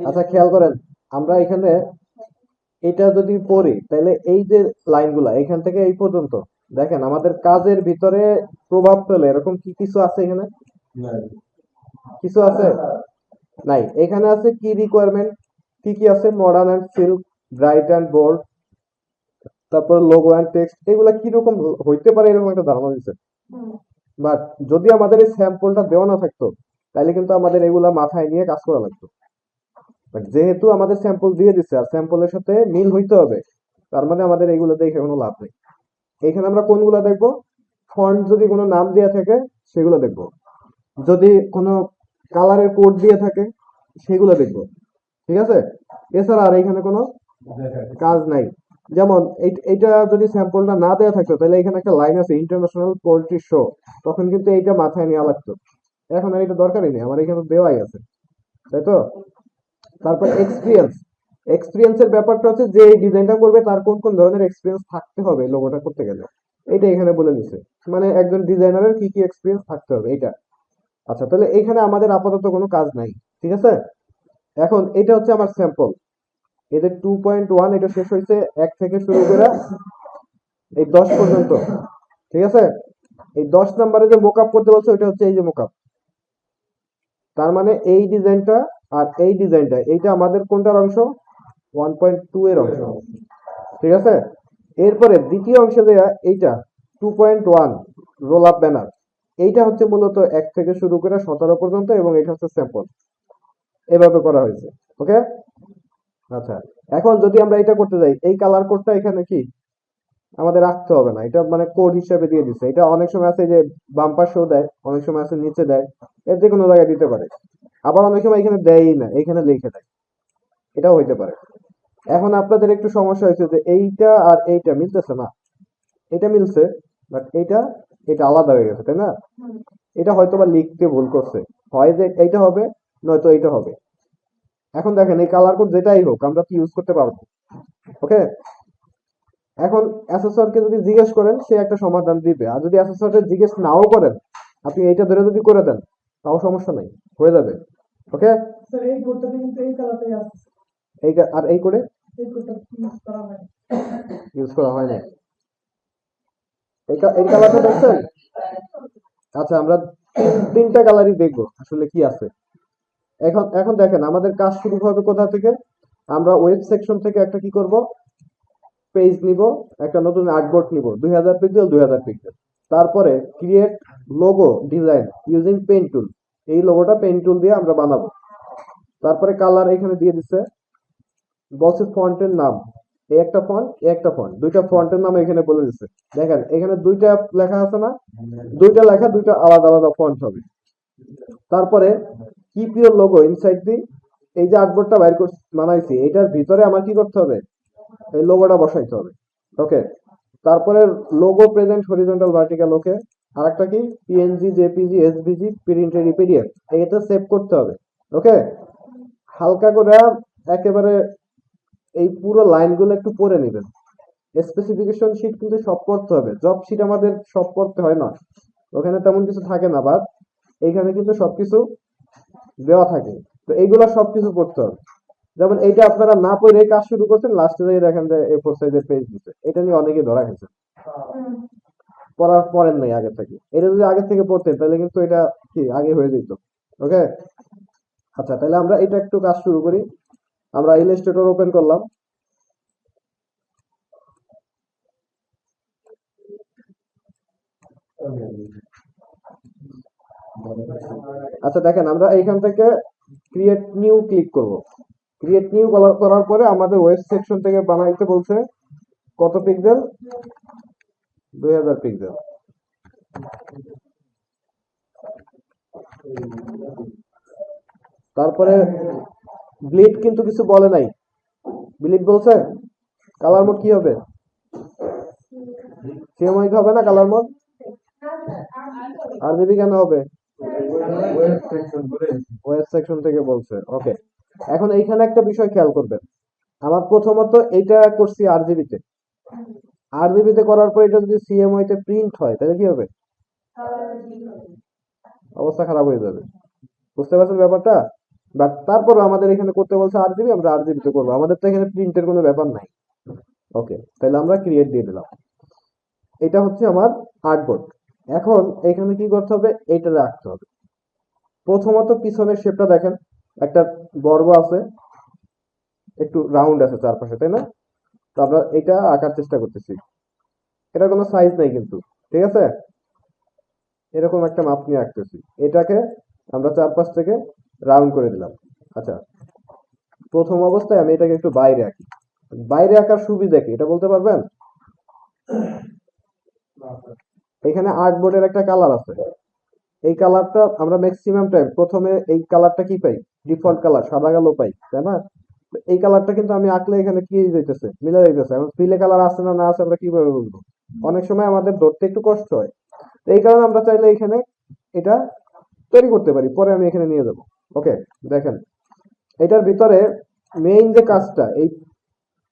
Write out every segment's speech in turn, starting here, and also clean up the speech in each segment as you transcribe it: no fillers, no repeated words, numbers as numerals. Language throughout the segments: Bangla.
আচ্ছা খেয়াল করেন, আমরা এখানে এটা যদি পড়ি তাহলে এই যে লাইনগুলা এখান থেকে এই পর্যন্ত, দেখেন আমাদের কাজের ভিতরে প্রভাব ফেলে এরকম কি কিছু আছে এখানে? কিছু আছে? নাই। এখানে আছে কি রিকোয়ারমেন্ট, কি কি আছে? Modern and silk, bright and bold, তারপর লোগো অ্যান্ড টেক্সট, এগুলা কিরকম হইতে পারে এরকম একটা ধারণা দিচ্ছে। বাট যদি আমাদের এই স্যাম্পলটা দেওয়া না থাকতো তাহলে কিন্তু আমাদের এগুলা মাথায় নিয়ে কাজ করা লাগতো। বাট যেহেতু আমাদের স্যাম্পল দিয়ে দিচ্ছে আর স্যাম্পলের সাথে মিল হইতে হবে, তার মানে আমাদের এগুলো দেখে কোনো লাভ নেই। এখানে আমরা কোনগুলো দেখবো? ফন্ট যদি কোনো নাম দেওয়া থাকে সেগুলো দেখবো, যদি কোনো কালারের কোড দিয়ে থাকে সেগুলো দেখবো, ঠিক আছে? এছাড়া আর এখানে কোনো কাজ নাই। যেমন এইটা যদি স্যাম্পলটা না দেওয়া থাকতো তাহলে এখানে একটা লাইন আছে ইন্টারন্যাশনাল পোল্ট্রি শো, তখন কিন্তু এইটা মাথায় নেওয়া লাগতো। এখন আর এটা দরকারই নেই, আমার এখানে দেওয়াই আছে, তাই তো? তারপর এক্সপিরিয়েন্স, এক্সপিরিয়েন্সের ব্যাপারটা হচ্ছে যে এই ডিজাইনটা করবে তার কোন কোন ধরনের এক্সপিরিয়েন্স থাকতে হবে লোগোটা করতে গেলে, এটা এখানে বলে দিচ্ছে। মানে একজন ডিজাইনারের কি কি এক্সপিরিয়েন্স থাকতে হবে এটা। আচ্ছা তাহলে এখানে আমাদের আপাতত কোনো কাজ নাই, ঠিক আছে? এখন এটা হচ্ছে আমার স্যাম্পল, এদের 2.1 এটা শেষ হয়েছে 1 থেকে শুরু করে এই 10 পর্যন্ত, ঠিক আছে? এই 10 নম্বরে যে মোকআপ করতে বলছে ওইটা হচ্ছে এই যে মোকআপ। তার মানে এই ডিজাইনটা আর এই ডিজাইনটা এইটা আমাদের কোনটার অংশ? 1.2 এর অংশ, ঠিক আছে? এরপরে দ্বিতীয় অংশে দেয়া এইটা 2.1 রোল আপ ব্যানার, এইটা হচ্ছে মূলত 1 থেকে শুরু করে 17 পর্যন্ত এবং এটা হচ্ছে স্যাম্পল, এভাবে করা হয়েছে। ওকে, আচ্ছা। এখন যদি আমরা এটা করতে যাই, এই কালার কোডটা এখানে কি আমাদের রাখতে হবে না, এটা মানে কোড হিসেবে দিয়ে দিচ্ছে। এটা অনেক সময় আছে যে বাম্পার শো দেয়, অনেক সময় আছে নিচে দেয়, এর যে কোনো জায়গায় দিতে পারে। আবার অনেক সময় এখানে দেয়ই না, এখানে লিখে দেয়, এটাও হইতে পারে। এখন আপনাদের একটু সমস্যা হয়েছে যে এইটা আর এইটা মিলতেছে না, এটা মিলছে বাট এইটা এটা আলাদা হয়ে গেছে, তাই না? এটা হয়তো বা লিখতে ভুল করছে, হয় যে এইটা হবে নয়তো এইটা হবে। এখন দেখেন এই কালার কোড যেটাই হোক আমরা কি ইউজ করতে পারবো। ওকে, এখন অ্যাসেসরকে যদি জিজ্ঞেস করেন সে একটা সমাধান দিবে, আর যদি অ্যাসেসরকে জিজ্ঞেস নাও করেন আপনি এইটা ধরে যদি করে দেন তাও সমস্যা নাই, হয়ে যাবে। ওকে, স্যার এই কোডটাতে কিন্তু এই কালারটাই আছে। আর এই করে এই কোডটা ইউজ করা হয়। ইউজ করা হয় না, এই কালারটা দেখছেন? আচ্ছা আমরা তিনটা কালারই দেখবো আসলে কি আছে। এখন এখন দেখেন আমাদের কাজ শুরু হবে কোথা থেকে? আমরা ওয়েব সেকশন থেকে একটা কি করব, পেজ নিব, একটা নতুন আর্টবোর্ড নিব 2000 পিক্সেল 2000 পিক্সেল। তারপরে create logo design using pen tool, এই লোগোটা পেন টুল দিয়ে আমরা বানাবো। তারপরে কালার এখানে দিয়ে দিচ্ছে, বলছে ফন্টের নাম, এই একটা ফন্ট এই একটা ফন্ট, দুইটা ফন্টের নাম এখানে বলে দিচ্ছে। দেখেন এখানে দুইটা লেখা আছে না, দুইটা লেখা দুইটা আলাদা আলাদা ফন্ট হবে। তারপরে কিপ ইউর লোগো ইনসাইড দি, এই যে আর্টবোর্ডটা বাইর করে বানাইছি এটার ভিতরে আমার কি করতে হবে, এই লোগোটা বসাইতে হবে। ওকে, তারপরে লোগো প্রেজেন্ট হরিজন্টাল ভার্টিক্যাল। ওকে, আর একটা কি PNG JPG SVG printed PDF, এটা সেভ করতে হবে। ওকে, হালকা করে একেবারে এই পুরো লাইনগুলো একটু পড়ে নেবেন। স্পেসিফিকেশন শিট কিন্তু সব পড়তে হবে, জব শিট আমাদের সব পড়তে হয় না, ওখানে তেমন কিছু থাকে না, বাট এইখানে কিন্তু সবকিছু দেওয়া থাকে। তো এইগুলা সবকিছু পড়তে হবে। যেমন এইটা আপনারা না পড়ে কাজ শুরু করছেন, লাস্টে যেয়ে দেখেন যে A4 সাইজের পেজ দিচ্ছে, এটা নিয়ে অনেকে ধরা গেছে, পড়েন নাই আগে থেকে। এটা যদি আগে থেকে পড়তেন তাহলে কিন্তু এটা কি আগে হয়ে যেত। ওকে, আচ্ছা তাহলে আমরা এটা একটু কাজ শুরু করি। আমরা ইলাস্ট্রেটর ওপেন করলাম। আচ্ছা দেখেন আমরা এইখান থেকে ক্রিয়েট নিউ ক্লিক করব। ক্রিয়েট নিউ করার পরে আমাদের ওয়েব সেকশন থেকে বানাইতে বলছে কত পিক্সেল, 2000 পিক্সেল। তারপরে ব্লিড কিন্তু কিছু বলে নাই, ব্লিড বলছে কালার মোড কি হবে, সিএমআই হবে না কালার মোড, আরজিবি কেন হবে? ওয়েব সেকশন থেকে বলছে। ওকে, এখন এইখানে একটা বিষয় খেয়াল করবেন, আমার প্রথমত এইটা করছি আরজিবি তে, আরজিবি তে করার পর এটা যদি সিএমআই তে প্রিন্ট হয় তাহলে কি হবে? অবস্থা খারাপ হয়ে যাবে। বুঝতে পারছেন ব্যাপারটা? বাট তারপরও আমাদের এখানে করতে বলছে 8 জিবি, আমরা 8 জিবি তে করবো, আমাদের তো এখানে প্রিন্টের কোনো ব্যাপার নাই। ওকে, তাহলে আমরা ক্রিয়েট দিয়ে দিলাম। এটা হচ্ছে আমার আর্টবোর্ড। এখন এখানে কি করতে হবে, এটা রাখতে হবে। প্রথমত পিছনের শেপটা দেখেন, একটা বর্গ আছে, একটু রাউন্ড আছে চারপাশে, তাই না? তো আমরা এটা আঁকার চেষ্টা করতেছি। এটা কোনো সাইজ নাই কিন্তু, ঠিক আছে? এরকম একটা মাপ নিয়ে আঁকতেছি। এটাকে আমরা চারপাশ থেকে রাউন্ড করে দিলাম। আচ্ছা, প্রথম অবস্থায় আমি এটাকে একটু বাইরে আঁকি। বাইরে আঁকার সুবিধা কি এটা বলতে পারবেন? এখানে আর্টবোর্ডের একটা কালার আছে, এই কালারটা আমরা ম্যাক্সিমাম টাইম প্রথমে এই কালারটা কি পাই, ডিফল্ট কালার সাদা কালো পাই, তাই না? এই কালারটা কিন্তু আমি আঁকলে এখানে কি যাইতেছে, মিলে যাইতেছে। এখন ফিলে কালার আছে না না আছে আমরা কিভাবে বুঝবো? অনেক সময় আমাদের ধরতে একটু কষ্ট হয়। তো এই কারণে আমরা চাইলে এখানে এটা তৈরি করতে পারি, পরে আমি এখানে নিয়ে যাবো। ওকে, দেখেন এটার ভিতরে মেইন যে কাজটা, এই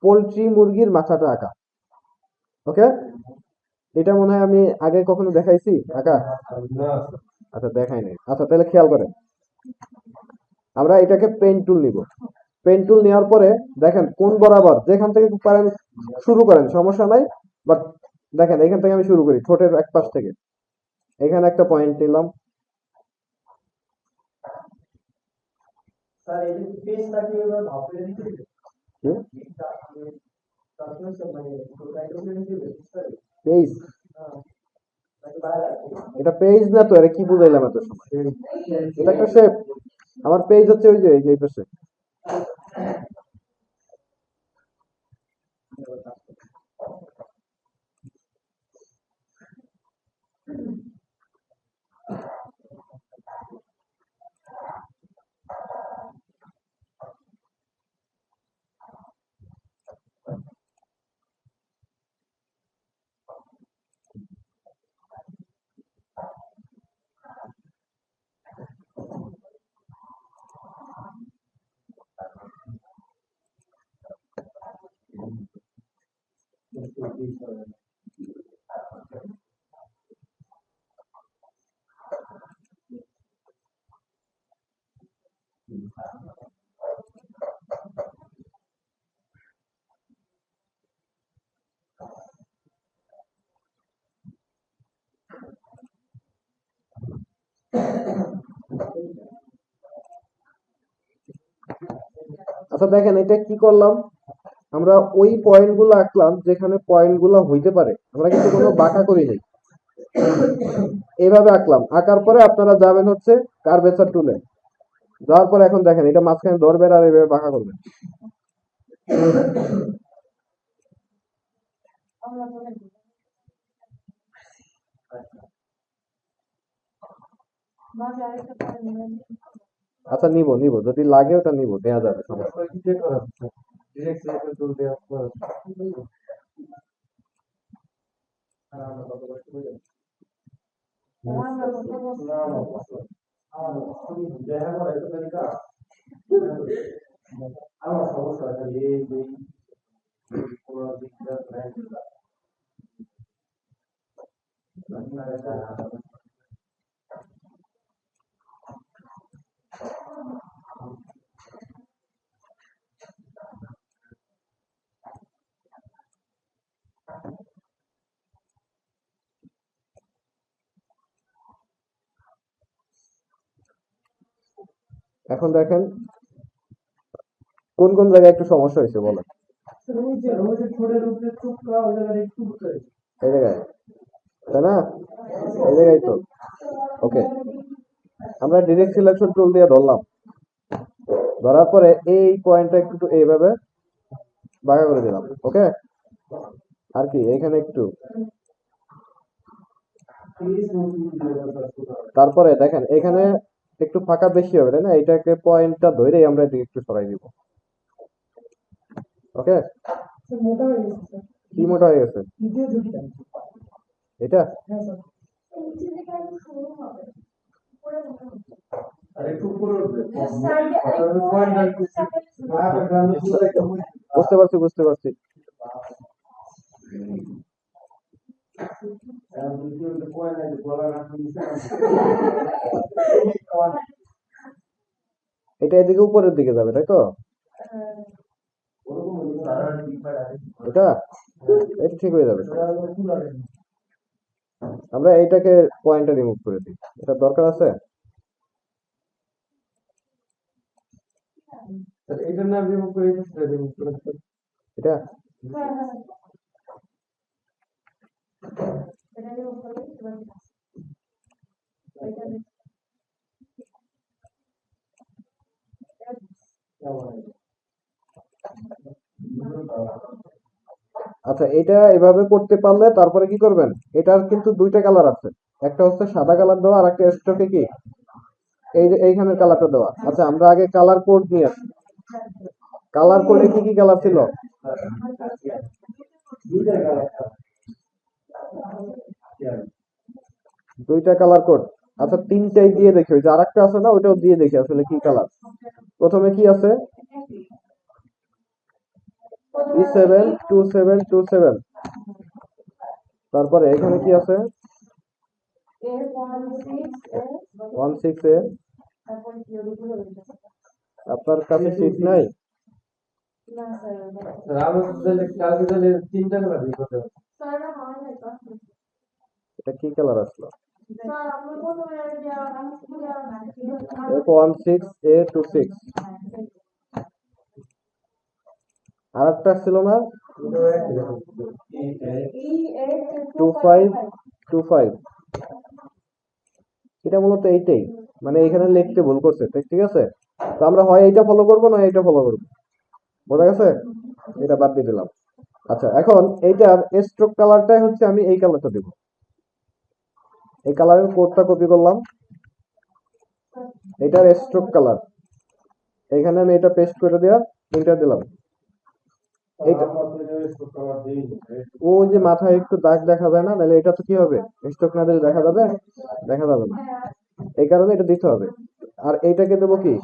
পোলট্রি মুরগির মাথাটা আঁকা। ওকে, এটা মনে হয় আমি আগে কখনো দেখাইছি আঁকা? আচ্ছা, দেখাই নাই। আচ্ছা, তাহলে খেয়াল করেন, আমরা এটাকে পেন টুল নিব। পেন টুল নেওয়ার পরে দেখেন কোন বরাবর যেখান থেকে পারেন শুরু করেন, সমস্যা নাই। বাট দেখেন এখান থেকে আমি শুরু করি, ঠোঁটের এক পাশ থেকে। এখানে একটা পয়েন্ট নিলাম। পেজ, এটা পেজ না তো, এটা কি বুঝাইলাম এত সময়? এটা একটা শেপ। আমার পেজ হচ্ছে ওই যে এই পাশে। আচ্ছা, দেখেন এটা কি করলাম, আমরা ওই পয়েন্ট গুলো আঁকলাম যেখানে পয়েন্ট গুলো হইতে পারে, আমরা কিন্তু কোনো বাঁকা করি নাই, এইভাবে আঁকলাম। আঁকার পরে আপনারা যাবেন হচ্ছে কার্ভেচার টুলে, যাওয়ার পরে এখন দেখেন এটা মাঝখানে ধরবেন আর এইভাবে বাঁকা করবেন। আচ্ছা, নিব নিব, যদি লাগে ওটা নিব, দেয়া যাবে, সমস্যা এখন দেখেন কোন কোন জায়গায় একটু সমস্যা হয়েছে বলেন। এই জায়গায়, তাই না? এই জায়গায় তো। ওকে, আমরা ডিরেক্ট সিলেকশন টুল দিয়ে ধরলাম, ধরার পরে এই পয়েন্টটা একটু এইভাবে বাঁকা করে দিলাম। ওকে, আর কি এখানে একটু, তারপরে দেখেন এখানে একটু ফাঁকা বেশি হবে, তাই না? এটাকে পয়েন্টটা ধরেই আমরা এদিকে একটু সরাই দিব। ওকে, কি মোটা হয়ে গেছে এটা? বুঝতে পারছি, বুঝতে পারছি। এটা এদিকে উপরের দিকে যাবে, তাই তো? এটা এটা ঠিক হয়ে যাবে। আমরা এইটাকে পয়েন্টে রিমুভ করে দিই, এটা দরকার আছে। এটা না রিমুভ করে রিমুভ করে এটা আচ্ছা, এটা এভাবে করতে পারলে তারপরে কি করবেন, এটার কিন্তু দুইটা কালার আছে, একটা হচ্ছে সাদা কালার দেওয়া আর একটা স্ট্রোকে কি এই যে এইখানের কালারটা দেওয়া। আচ্ছা, আমরা আগে কালার কোড নিয়ে আসি। কালার কোডে কি কি কালার ছিল? দুইটা কালার কোড। আচ্ছা, তিনটাই দিয়ে দেখি, ওই যে আরেকটা আছে না, ওইটাও দিয়ে দেখি আসলে কি কালার। প্রথমে কি আছে? 372727। তারপরে এখানে কি আছে? 16A। আপনার কাছে শীট নাই? আমাদের কালকে তাহলে তিনটা কালার দিয়ে করতে হবে। এটা কি কালার আসলো? F16A26। আর একটা ছিল না? 2525। এটা মূলত এইটাই, মানে এখানে লিখতে ভুল করছে, ঠিক আছে। তো আমরা হয় এইটা ফলো করবো না এইটা ফলো করবো, বোঝা গেছে? এটা বাদ দিয়ে দিলাম। আচ্ছা, এখন এইটার স্ট্রোক কালারটাই হচ্ছে আমি এই কালারটা দেব। এই কালারের কোডটা কপি করলাম, এটার স্ট্রোক কালার এখানে আমি এটা পেস্ট করে দেওয়া, এন্টার দিলাম। এইটা ওই যে মাথায় একটু দাগ দেখা যায় না, তাহলে এটা তো কি হবে, স্ট্রোক না দিলে দেখা যাবে? দেখা যাবে না, এই কারণে এটা দিতে হবে। আর এইটাকে দেবো কি,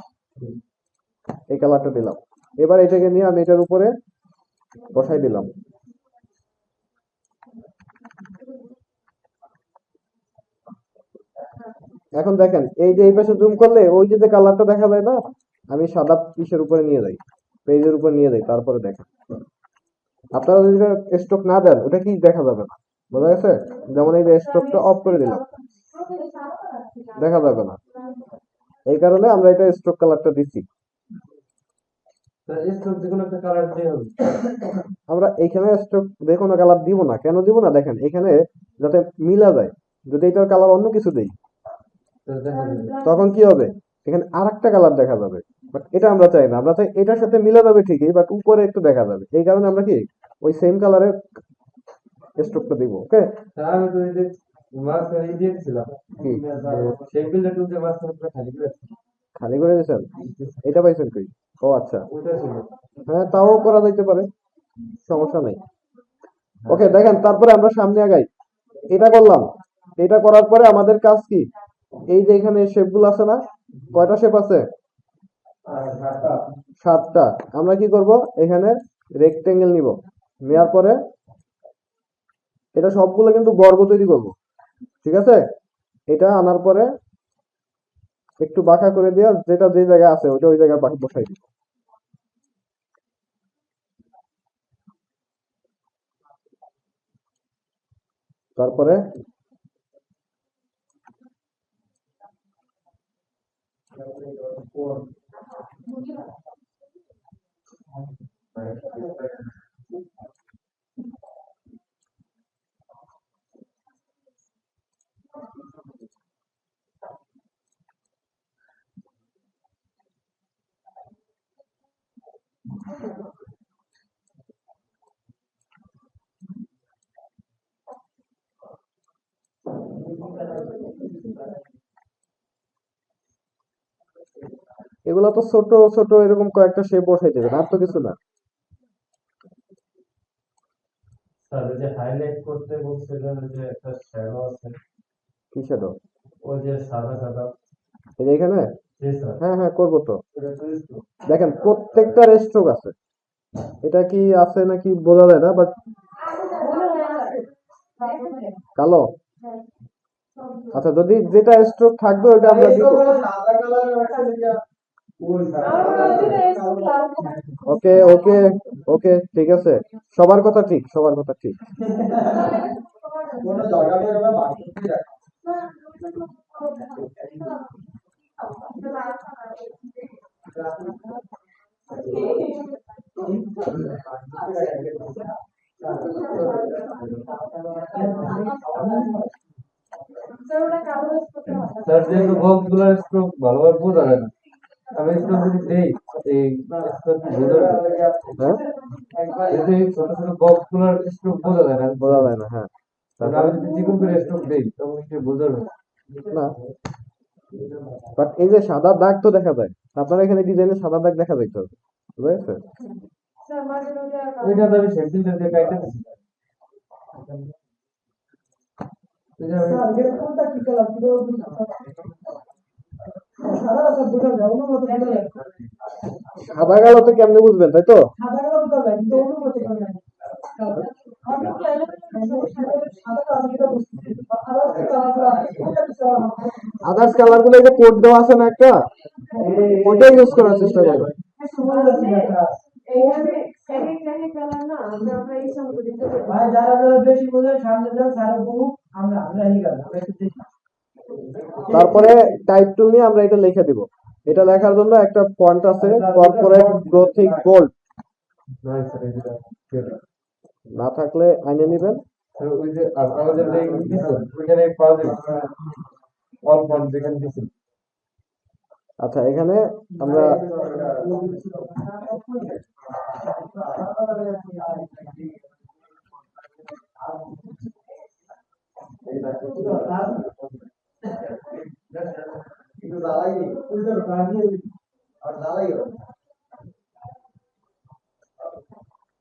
এই কালারটা দিলাম। এবার এটাকে নিয়ে আমি এটার উপরে বসাই দিলাম। এখন দেখেন, এই যে এই পাশে জুম করলে ওই যে কালারটা দেখা যায় না, আমি সাদা পিসের উপরে নিয়ে যাই, পেজের উপর নিয়ে যাই, তারপরে দেখেন। আপনারা যদি স্ট্রোক না দেন ওটা কি দেখা যাবে না, বোঝা গেছে? যেমন এই যে স্ট্রোকটা অফ করে দিলাম, দেখা যাবে না। এই কারণে আমরা এটা স্ট্রোক কালারটা দিচ্ছি। স্ট্রোক যে কোনো একটা কালার দিয়ে হবে। আমরা এইখানে স্ট্রোক যে কোনো কালার দিব না, কেন দিব না দেখেন, এখানে যাতে মিলা যায়। যদি এটার কালার অন্য কিছু দেই তখন কি হবে, এখানে আরেকটা কালার দেখা যাবে, বাট এটা আমরা চাই না। আমরা চাই এটার সাথে মিলা যাবে ঠিকই, বাট উপরে একটু দেখা যাবে। এই কারণে আমরা কি ওই সেম কালারের স্ট্রোকটা দিব। ওকে, আমি তো এই যে মাঝখানে দিয়ে দিছিলাম সেই বিলটা টুলতে মাঝখানে পুরো খালি করে খালি করে দিয়েছেন, এটা পাইছেন কই? ও আচ্ছা, ওইটা ছিল। হ্যাঁ তাও করা যাইতে পারে, সমস্যা নেই। ওকে, দেখেন তারপরে আমরা সামনে আগাই। এটা করলাম, এটা করার পরে আমাদের কাজ কি, এই যে এখানে শেপ গুলো আছে না, কয়টা শেপ আছে? 7টা। আমরা কি করব, এখানে রেক্টেঙ্গেল নিব, নেওয়ার পরে এটা সবগুলো কিন্তু বর্গ তৈরি করব, ঠিক আছে। এটা আনার পরে একটু বাঁকা করে দেওয়া, যেটা যে জায়গায় আছে ওইটা ওই জায়গায় বসাই দিব। তারপরে এগুলো তো ছোট ছোট এরকম কয়েকটা শেপ বসাই দেবেন, আর তো কিছু না। স্যার ওই যে হাইলাইট করতে বলছিলেন যে একটা শ্যাডো আছে, কি শ্যাডো? ওই যে সাদা সাদা। এই যে এখানে, জি স্যার। হ্যাঁ হ্যাঁ করবো তো। ওটা তো স্ট্রোক। দেখেন প্রত্যেকটা স্ট্রোক আছে, এটা কি আছে নাকি বোঝা যায় না, বাট কালো। আচ্ছা, যদি যেটা স্ট্রোক থাকবে ওটা আমরা দিব। ওকে ওকে ওকে, ঠিক আছে, সবার কথা ঠিক, সবার কথা ঠিক। স্যার যেহেতু বক্স গুলার স্ট্রোক ভালোভাবে বোঝা যায় না, আমি স্ট্রোক যদি দেই এই স্ট্রোক বোঝা যায় হ্যাঁ, যদি এই ছোট ছোট বক্স গুলার স্ট্রোক বোঝা যায় না, বোঝা যায় না, হ্যাঁ। কারণ আমি যদি চিকন করে স্ট্রোক দেই তখন সে বোঝাবে না, বাট এই যে সাদা দাগ তো দেখা যায়, আপনার এখানে ডিজাইনে সাদা দাগ দেখা যাইতে হবে, বুঝা গেছে? ওইটা তো আমি সেন্সিলটা দিয়ে কাইটা দিছি। এটা আমি স্যার এর কোনটা কি কালার কিভাবে বুঝতে সাদা আছে বোঝা যায় অনুমতি বোঝা যায় সাদা কালো তো কেমনে বুঝবেন, তাই তো? সাদা কালো বোঝা যায় কিন্তু অনুমতি করে না সাদা কালো যেটা বুঝতেছি আদার্স কালার গুলো এই যে কোড দেওয়া আছে না একটা, ওইটাই ইউজ করার চেষ্টা করবেন। ভাই যারা যারা বেশি বোঝে সামনে যান সারা বহু আমরা এই গেল আমরা একটু দেখি তারপরে টাইপ টুল নিয়ে আমরা এটা লিখে দিব। এটা লেখার জন্য একটা ফন্ট আছে, কর্পোরেট গ্রোথিক বোল্ড, নাই স্যার এটা না থাকলে আইনে নেবেন। স্যার ওই যে আমাদের যে দিছিল ওইখানে পাওয়া যায় অল ফন্ট যেখানে দিছিল। আচ্ছা, এখানে আমরা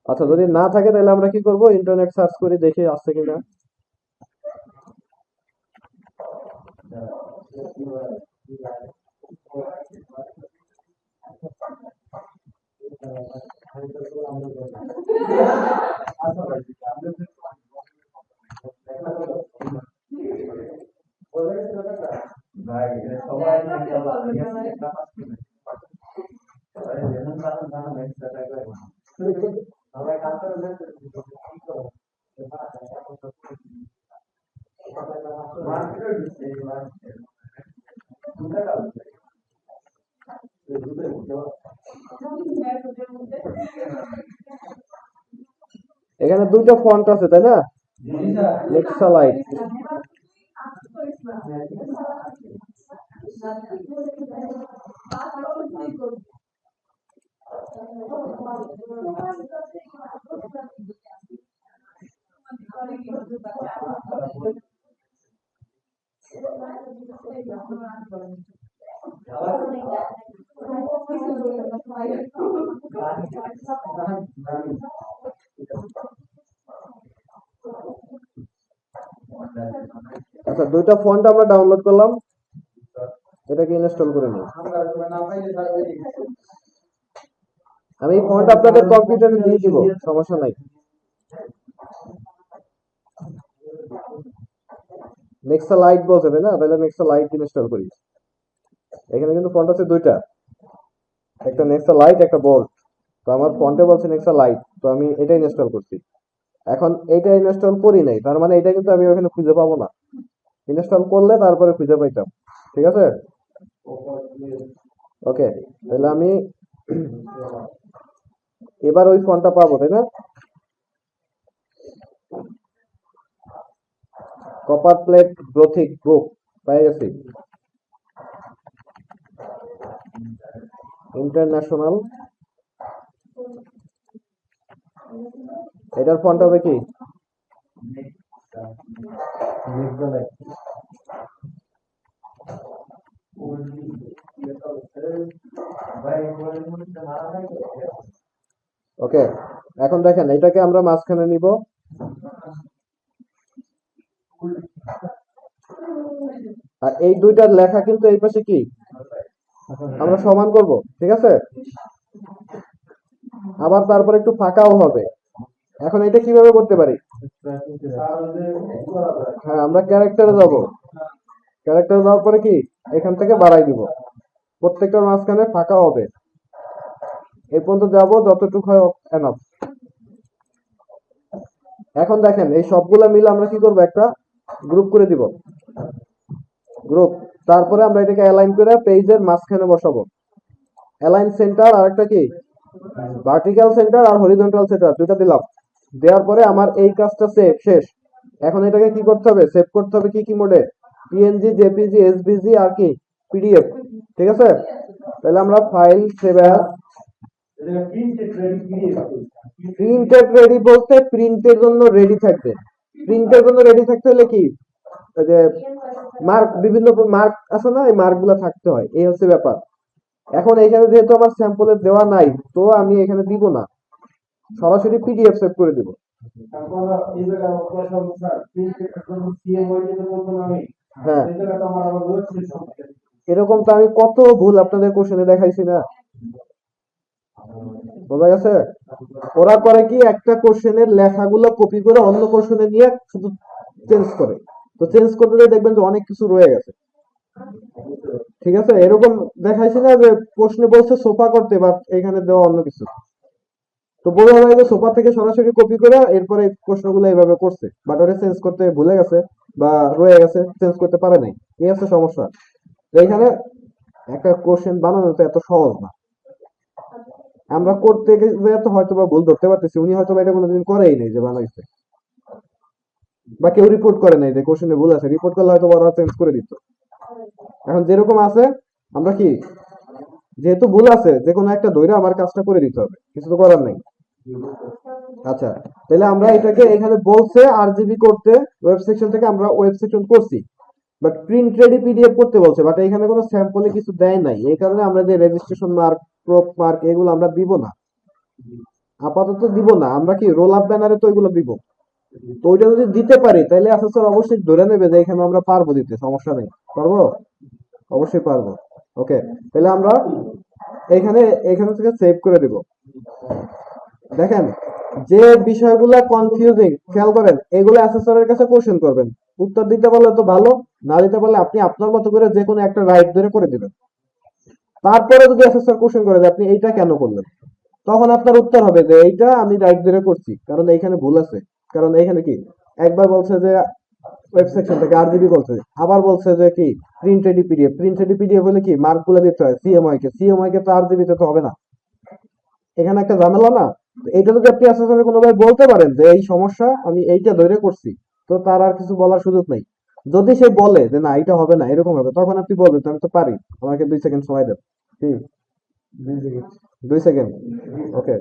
আচ্ছা যদি না থাকে তাহলে আমরা কি করব, ইন্টারনেট সার্চ করে দেখে আসছে কিনা। এখানে দুইটা ফন্ট আছে তাই না, নেক্সালাইট। আচ্ছা, দুইটা ফন্ট আমরা ডাউনলোড করলাম, এটাকে ইনস্টল করে নিই। আমি এই ফন্ট আপনাদের কম্পিউটারে দিয়ে দিব, সমস্যা নাই। নেক্সালাইট বলছে তাই না, তাহলে নেক্সালাইট ইনস্টল করি। এখানে কিন্তু ফন্ট আছে দুইটা, একটা নেক্সালাইট একটা বোল্ড। তো আমার ফন্টে বলছে নেক্সালাইট, তো আমি এটা ইনস্টল করছি। এখন এইটা ইনস্টল করি নাই, তার মানে এটা কিন্তু আমি ওখানে খুঁজে পাবো না। ইনস্টল করলে তারপরে খুঁজে পাইতাম, ঠিক আছে? ওকে, তাহলে আমি এবার ওই ফন্টটা পাবো তাই না, কপার প্লেট গ্রোথিক বুক পেয়ে গেছি, ইন্টারন্যাশনাল। এটার ফন্ট হবে কি, ওকে। এখন দেখেন এটাকে আমরা মাঝখানে নিব, আর এই দুইটার লেখা কিন্তু এই পাশে কি আমরা সমান করব, ঠিক আছে? আবার তারপর একটু ফাঁকাও হবে। এখন এটা কিভাবে করতে পারি, হ্যাঁ আমরা ক্যারেক্টারে যাব, ক্যারেক্টারে যাওয়ার পরে কি এখান থেকে বাড়াই দিব, প্রত্যেকটার মাঝখানে ফাঁকা হবে। এই পর্যন্ত যাব, যতটুকু হয় এনাফ। এখন দেখেন এই সবগুলা মিলে আমরা কি করব, একটা গ্রুপ করে দিব, গ্রুপ। তারপরে আমরা এটাকে অ্যালাইন করে পেজের মাঝখানে বসাবো। অ্যালাইন সেন্টার আর একটা কি ভার্টিক্যাল সেন্টার আর হরিজন্টাল সেন্টার, দুইটা দিলাম। দেওয়ার পরে আমার এই কাজটা শেষ। এখন এটাকে কি করতে হবে, সেভ করতে হবে কি কি মোডে, পিএনজি, জেপিজি, এসভিজি আর কি পিডিএফ। ঠিক আছে, তাহলে আমরা file save as printed ready বলতে প্রিন্টের জন্য রেডি থাকবে। প্রিন্টের জন্য রেডি থাকতে হলে কি, ওই যে মার্ক, বিভিন্ন মার্ক আছে না, এই মার্ক গুলা থাকতে হয়, এই হচ্ছে ব্যাপার। এখন এখানে যেহেতু আমার স্যাম্পলে দেওয়া নাই, তো আমি এখানে দিব না, সরাসরি পিডিএফ সেভ করে দিব। হ্যাঁ, এরকম তো আমি কত ভুল আপনাদের কোশ্চেনে দেখাইছি না, বোঝা গেছে? ওরা করে কি, একটা কোশ্চেনের লেখাগুলো কপি করে অন্য কোশ্চেনে নিয়ে শুধু চেঞ্জ করে, তো চেঞ্জ করতে গিয়ে দেখবেন যে অনেক কিছু রয়ে গেছে। ঠিক আছে, এরকম দেখাইছি না যে প্রশ্নে বলছে সোফা করতে, বাট এখানে দেওয়া অন্য কিছু, তো বোঝা যায় যে সোফা থেকে সরাসরি কপি করে এরপরে প্রশ্নগুলো এইভাবে করছে, বাট ওটা চেঞ্জ করতে ভুলে গেছে বা রয়ে গেছে, চেঞ্জ করতে পারে নাই, এই হচ্ছে সমস্যা। তো এখানে একটা কোশ্চেন বানানো তো এত সহজ না, আমরা করতে গিয়ে তো হয়তো বা ভুল ধরতে পারতেছি, উনি হয়তো বা এটা কোনোদিন করেই নেই যে বানাইছে, বা কেউ রিপোর্ট করে নাই যে কোশ্চেনে ভুল আছে, রিপোর্ট করলে হয়তো ওরা চেঞ্জ করে দিত। এখন যেরকম আছে, আমরা কি, যেহেতু ভুল আছে, যে কোনো একটা ধরে আমার কাজটা করে দিতে হবে, কিছু তো করার নেই। আচ্ছা, তাহলে আমরা এটাকে এখানে বলছে আরজিবি করতে, ওয়েব সেকশন থেকে আমরা ওয়েব সেকশন করছি, বাট প্রিন্ট রেডি পিডিএফ করতে বলছে, বাট এখানে কোনো স্যাম্পলে কিছু দেয় নাই, এই কারণে আমরা যে রেজিস্ট্রেশন মার্ক, প্রপ মার্ক, এগুলো আমরা দিব না, আপাতত দিব না। আমরা কি রোল আপ ব্যানারে তো এগুলো দিব, তো ওইটা যদি দিতে পারি তাহলে অ্যাসেসর অবশ্যই ধরে নেবে যে এখানে আমরা পারবো দিতে, সমস্যা নেই, পারবো, অবশ্যই পারবো। ওকে, তাহলে আমরা এখানে এখান থেকে সেভ করে দিব। দেখেন, যে বিষয়গুলো কনফিউজিং, খেয়াল করেন, এগুলো অ্যাসেসরের কাছে কোশ্চেন করবেন, উত্তর দিতে পারলে তো ভালো, না দিতে পারলে আপনি আপনার মতো করে যে কোনো একটা রাইট ধরে করে দিবেন। তারপরে যদি অ্যাসেসর কোশ্চেন করে যে আপনি এইটা কেন করলেন, তখন আপনার উত্তর হবে যে এইটা আমি রাইট ধরে করছি, কারণ এইখানে ভুল আছে। কারণ এইখানে কি, একবার বলছে যে ওয়েব সেকশন থেকে আরজিবি বলছে, আবার বলছে যে কি প্রিন্টেড পিডিএফ, প্রিন্টেড পিডিএফ হলে কি মার্ক গুলো দিতে হয় সিএমআই কে, সিএমআই কে তো আরজিবি তে তো হবে না, এখানে একটা ঝামেলা না। এটা যদি আপনি আসলে কোনোভাবে বলতে পারেন যে এই সমস্যা আমি এইটা ধরে করছি, তো তার আর কিছু বলার সুযোগ নেই। যদি সে বলে যে না এটা হবে না, এরকম হবে, তখন আপনি বলবেন আমি তো পারি, আমাকে 2 সেকেন্ড সময় দেন। কি 2 সেকেন্ড? ওকে,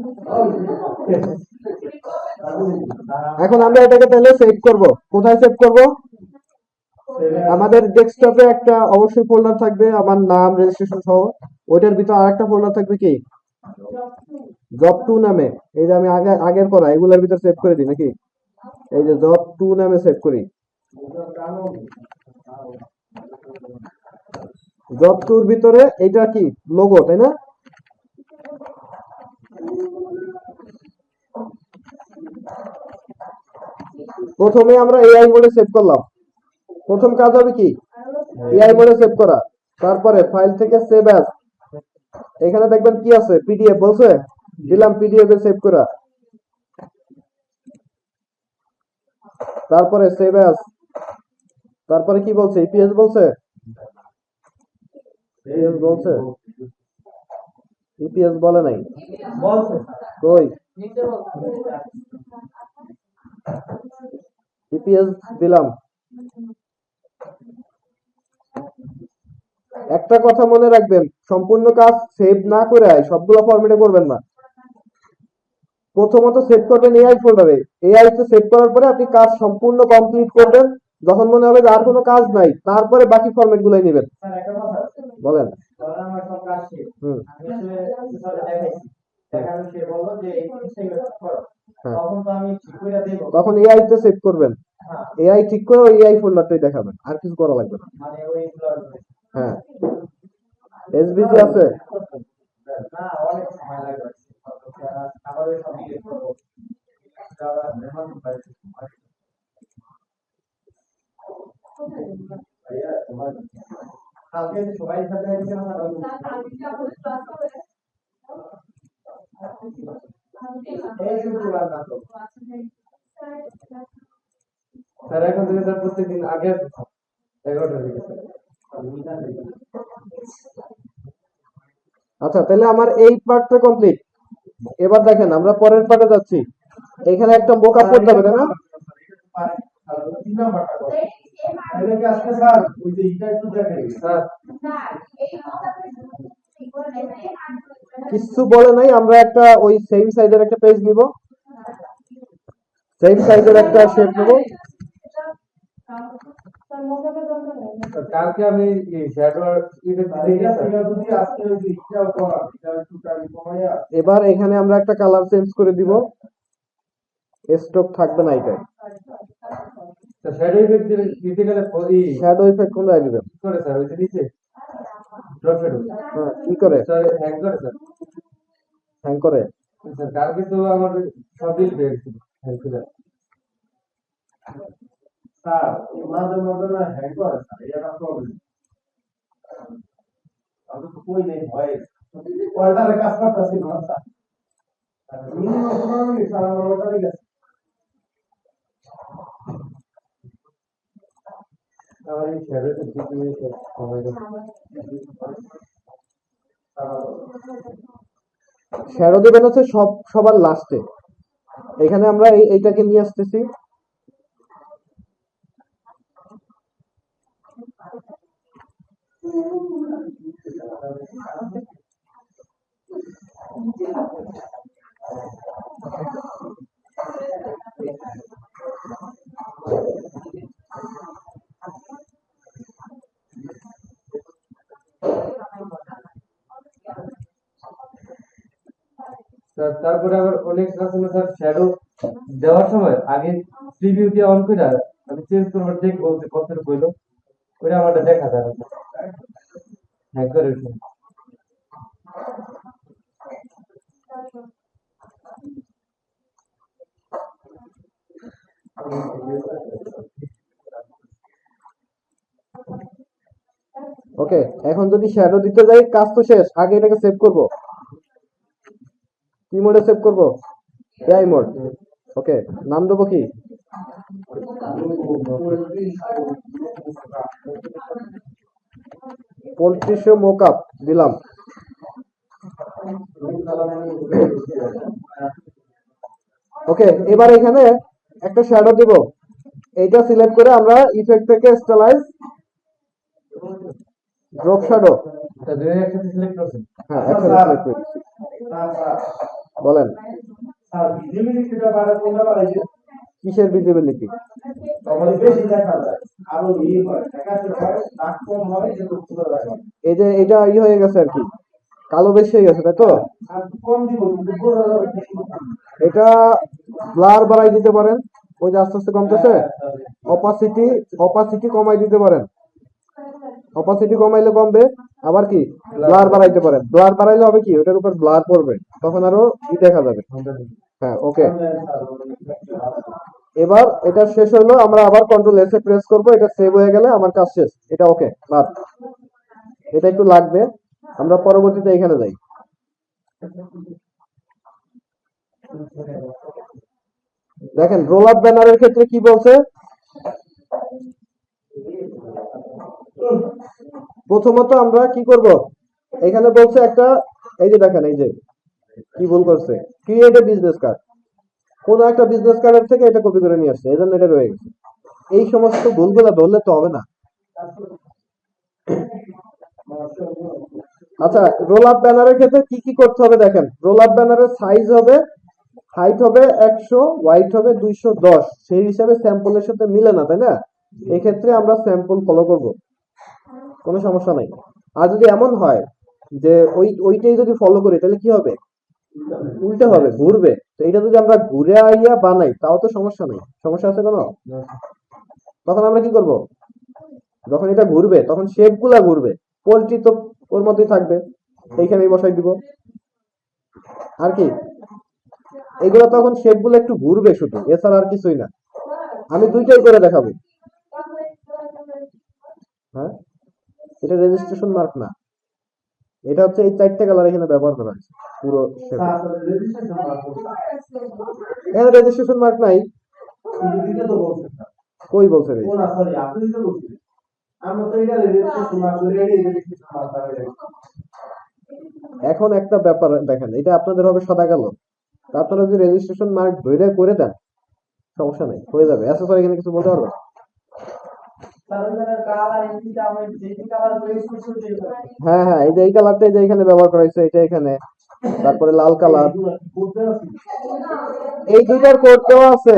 এখন আমরা এটাকে তাহলে সেভ করব। কোথায় সেভ করব? আমাদের ডেস্কটপে একটা অবশ্যই ফোল্ডার থাকবে আমার নাম, রেজিস্ট্রেশন সহ, ওইটার ভিতর আরেকটা ফোল্ডার থাকবে কি জব 2 নামে। এই যে আমি আগের করা এগুলোর ভিতর সেভ করে দিই নাকি, এই যে জব 2 নামে সেভ করি। জব 2 এর ভিতরে এটা কি লোগো, তাই না? প্রথমে আমরা এআই মোডে সেভ করলাম, প্রথম কাজ হবে কি এআই মোডে সেভ করা। তারপরে ফাইল থেকে সেভ অ্যাজ, এখানে দেখবেন কি আছে পিডিএফ বলছে, দিলাম পিডিএফ এ সেভ করা। তারপরে সেভ অ্যাজ, তারপরে কি বলছে, ইপিএস বলছে, ইপিএস বলছে, ইপিএস বলে নাই, কই ইপিএস দিলাম। একটা কথা মনে রাখবেন, সম্পূর্ণ কাজ সেভ না করে সবগুলো ফরম্যাটে করবেন না, প্রথমত সেভ করবেন এআই ফোল্ডারে, এআই তে সেভ করার পরে আপনি কাজ সম্পূর্ণ কমপ্লিট করবেন, যখন মনে হবে যে আর কোনো কাজ নাই, তারপরে বাকি ফরম্যাট গুলোই নেবেন। বলেন। হুম, হ্যাঁ, তখন এআই তে সেভ করবেন, এআই ঠিক করে ওই এআই ফোল্ডারটাই দেখাবেন, আর কিছু করা লাগবে না। হ্যাঁ, এসবিসি আছে, সবাই সাথে এই শুক্রবার না তো স্যার এখন থেকে স্যার প্রত্যেকদিন আগে আসবে 11টার দিকে স্যার। আচ্ছা, তাহলে আমার এই পার্টটা কমপ্লিট। এবার দেখেন আমরা পরের পার্টে যাচ্ছি। এখানে একটা মোকআপ করতে হবে, তাই না? তিন নাম্বারটা করো। এটাকে আজকে স্যার ওই যে এটা একটু দেখেন স্যার কিছু বলে নাই, আমরা একটা ওই সেম সাইজের একটা পেজ নিব, সেম সাইজের একটা শেপ নেব। স্যার, কালকে আমি শ্যাডো আর এটা আর দিয়ে এটা স্যার। এটা যদি আজকে ওই যে ইটাও করা এটা একটু টাইম কমাইয়া এবার এখানে আমরা একটা কালার চেঞ্জ করে দিব, স্টক থাকবে না এটাই। স্যার শ্যাডো ইফেক্ট দিতে গেলে শ্যাডো ইফেক্ট কোনটা দিবেন? কি করে স্যার ওইটা নিচে ড্রপ শ্যাডো হ্যাঁ, কি করে স্যার হ্যাং করে স্যার। হ্যাং করে? স্যার কালকে তো আমার সব ডিল পেয়ে গেছিল হ্যাং করে। স্যার এই মাঝে মাঝে না হ্যাং করে স্যার এটা প্রবলেম আমি তো কই নেই ভয় অর্ডারে কাজ করতেছি না স্যার মিনিমাম 15 মিনিট স্যার আমার অর্ডারে গেছে আমার এই শ্যাডোটা দিতে গেলে স্যার সময় লাগে। শ্যাডো দিবেন হচ্ছে সবার লাস্টে। এখানে আমরা এইটাকে নিয়ে আসতেছি। স্যার তারপরে আবার অনেক আছে না স্যার শ্যাডো দেওয়ার সময় আগে প্রিভিউ দিয়ে অন করে আমি চেঞ্জ করবো দেখবো যে কতটুকু হইলো, ওইটা আমারটা দেখা যায় না স্যার। হ্যাঁ করে ওইটা। ওকে, এখন যদি শ্যাডো দিতে যাই কাজ তো শেষ, আগে এটাকে সেভ করব। কি মোডে সেভ করব? AI mode. ওকে, নাম দেবো কি? পোল্ট্রি শো মোকআপ দিলাম। ওকে, এবার এখানে একটা শ্যাডো দিব। এইটা সিলেক্ট করে আমরা ইফেক্ট থেকে স্টাইলাইজ ড্রপ শ্যাডো, স্যার দুই একসাথে সিলেক্ট করছেন। হ্যাঁ একসাথে সিলেক্ট করে দিচ্ছি। বলেন স্যার ভিজিবিলিটিটা বাড়াতে কোনটা বাড়াইছে কিসের ভিজিবিলিটি? আমাদের বেশি দেখা যায় আরো ইয়ে হয় দেখাতে হয় দাগ কম হয় কিন্তু পুরো দেখা এই যে এটা হয়ে গেছে আর কি, কালো বেশি হয়ে গেছে, তাই তো? আর কম দিব কিন্তু পুরো বেশি এটা ব্লার বাড়াই দিতে পারেন, ওই যে আস্তে আস্তে কমতেছে। অপাসিটি কমাই দিতে পারেন, অপাসিটি কমাইলে কমবে। আবার কি ব্লার বাড়াইতে পারেন, ব্লার বাড়াইলে হবে কি ওটার উপর ব্লার পড়বে, তখন আরো দেখা যাবে। হ্যাঁ ওকে, এবার এটা শেষ হলো, আমরা আবার কন্ট্রোল এস এ প্রেস করব, এটা সেভ হয়ে গেলে আমার কাজ শেষ। এটা ওকে, বাদ এটা একটু লাগবে, আমরা পরবর্তীতে এখানে যাই। দেখেন রোল আপ ব্যানারের ক্ষেত্রে কি বলছে, প্রথমত আমরা কি করব, এখানে বলছে একটা, এই যে দেখেন এই যে কি ভুল করছে, ক্রিয়েট এ বিজনেস কার্ড, কোন একটা বিজনেস কার্ডের থেকে এটা কপি করে নিয়ে আসছে, এই জন্য এটা রয়ে গেছে। এই সমস্ত ভুলগুলো ধরলে তো হবে না। আচ্ছা, রোল আপ ব্যানারের ক্ষেত্রে কি কি করতে হবে দেখেন, রোল আপ ব্যানারের সাইজ হবে, হাইট হবে 100, ওয়াইড হবে 210, সেই হিসাবে স্যাম্পলের সাথে মিলে না, তাই না? এই ক্ষেত্রে আমরা স্যাম্পল ফলো করব, কোনো সমস্যা নাই। আর যদি এমন হয় যে ওইটাই যদি ফলো করি তাহলে কি হবে, উল্টে হবে, ঘুরবে। তো এটা যদি আমরা ঘুরে আইয়া বানাই তাও তো সমস্যা নাই, সমস্যা আছে কোনো? তখন আমরা কি করব, যখন এটা ঘুরবে তখন শেপ গুলা ঘুরবে, পোল্ট্রি তো ওর মধ্যেই থাকবে, এইখানেই বসাই দিব। আর কি এইগুলো তখন শেপ গুলো একটু ঘুরবে শুধু, এছাড়া আর কিছুই না। আমি দুইটাই করে দেখাবো। হ্যাঁ এটা রেজিস্ট্রেশন মার্ক না, এটা হচ্ছে এই 4টা কালার এখানে ব্যবহার করা হয়েছে পুরো শেপে। স্যার আসলে রেজিস্ট্রেশন মার্ক এখানে রেজিস্ট্রেশন মার্ক নাই। দিতে তো বলছেন স্যার। কই বলছে ও না সরি আপনি দিতে বলছেন। আমরা তো এটা registration mark ready registration mark করে। এখন একটা ব্যাপার দেখেন, এটা আপনাদের হবে সাদা কালো, তা আপনারা যদি রেজিস্ট্রেশন মার্ক ধরে করে দেন সমস্যা নেই, হয়ে যাবে। অ্যাসেসর এখানে কিছু বলতে পারবে না। স্যার ওখানে কালার এন্ট্রিটা আমরা যে কালার ইউজ করছি ওইটাই স্যার। হ্যাঁ হ্যাঁ, এই যে এই কালারটা এই যে এখানে ব্যবহার করা হয়েছে, এটা এখানে, তারপরে লাল কালার, বুঝতে পারছি। এই দুইটার কোড দেওয়া আছে।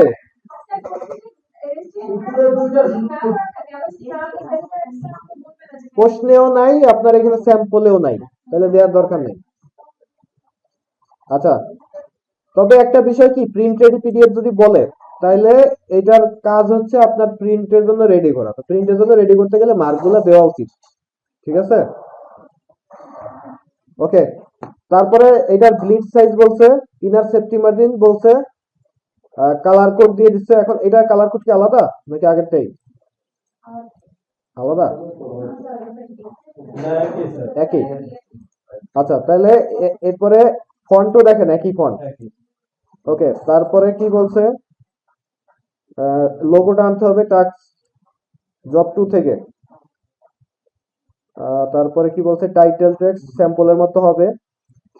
উপরে দুইটা প্রশ্নেও নাই, আপনার এখানে স্যাম্পলেও নাই, তাহলে দেওয়ার দরকার নেই। আচ্ছা, তবে একটা বিষয় কি, প্রিন্ট রেডি পিডিএফ যদি বলে, তাহলে এটার কাজ হচ্ছে আপনার প্রিন্টের জন্য রেডি করা। তো প্রিন্টের জন্য রেডি করতে গেলে মার্কগুলো দেওয়া উচিত, ঠিক আছে? ওকে, তারপরে এটার ব্লিড সাইজ বলছে, ইনার সেফটি মার্জিন বলছে, কালার কোড দিয়ে দিচ্ছে। এখন এটা কালার কোড কি আলাদা নাকি আগেরটাই আলাদা? না কি স্যার? একই। আচ্ছা, তাহলে এরপরে ফন্টও দেখেন একই ফন্ট। ওকে, তারপরে কি বলছে, লোগোটা আনতে হবে টাক্স জব 2 থেকে। তারপরে কি বলছে, টাইটেল টেক্সট স্যাম্পলের মতো হবে,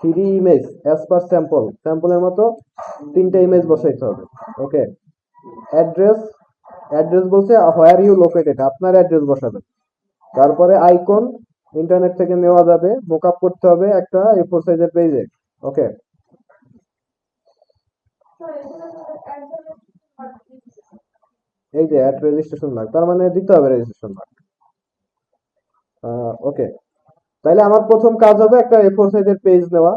3 ইমেজ অ্যাজ পার স্যাম্পল, স্যাম্পলের মতো 3টা ইমেজ বসাইতে হবে। ওকে, অ্যাড্রেস, অ্যাড্রেস বলছে হোয়ার ইউ লোকেটেড, আপনার অ্যাড্রেস বসাবেন। তারপরে আইকন ইন্টারনেট থেকে নেওয়া যাবে, মোকআপ করতে হবে একটা A4 সাইজের পেজে। ওকে, এই যে অ্যাড রেজিস্ট্রেশন মার্ক, তার মানে দিতে হবে রেজিস্ট্রেশন মার্ক। ওকে, তাইলে আমার প্রথম কাজ হবে একটা A4 সাইজের পেজ নেওয়া।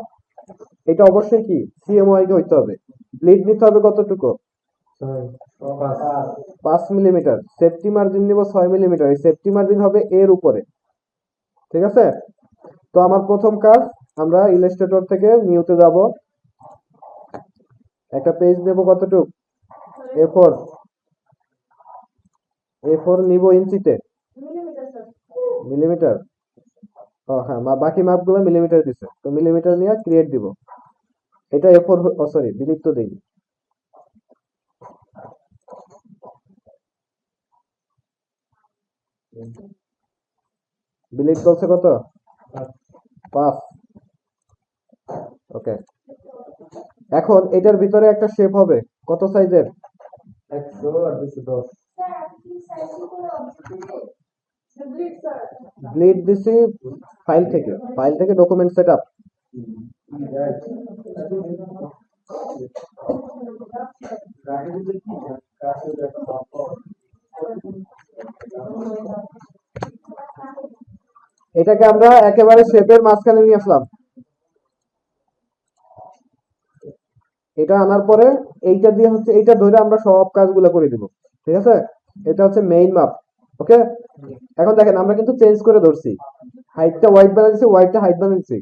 এটা অবশ্যই কি CMYK হইতে হবে। ব্লিড নিতে হবে কতটুকু? 5 মিলিমিটার। সেফটি মার্জিন নিব 6 মিলিমিটার। এই সেফটি মার্জিন হবে এর উপরে, ঠিক আছে? তো আমার প্রথম কাজ, আমরা ইলাস্ট্রেটর থেকে নিউতে যাব, একটা পেজ নেব কতটুক, A4, A4 নিব ইঞ্চিতে, মিলিমিটার। ও হ্যাঁ, বাকি মাপগুলো মিলিমিটার দিছে, তো মিলিমিটার নিয়ে ক্রিয়েট দিব। এটা A4, ও সরি বিলিট তো দেই, বিলিট বলছে কত, 5। ওকে, এখন এটার ভিতরে একটা শেপ হবে কত সাইজের, 100 আর 210। ব্লিড দিছি ফাইল থেকে, ফাইল থেকে ডকুমেন্ট সেটআপ। এটাকে আমরা একেবারে শেপের মাঝখানে নিয়ে আসলাম। এটা আনার পরে এইটা দিয়ে হচ্ছে, এইটা ধরে আমরা সব কাজগুলো করে দিব, ঠিক আছে? এটা হচ্ছে মেইন মাপ। ওকে, এখন দেখেন আমরা কিন্তু চেঞ্জ করে ধরছি, হাইটটা হোয়াইট বানাইছি, হোয়াইটটা হাইট বানাইছি।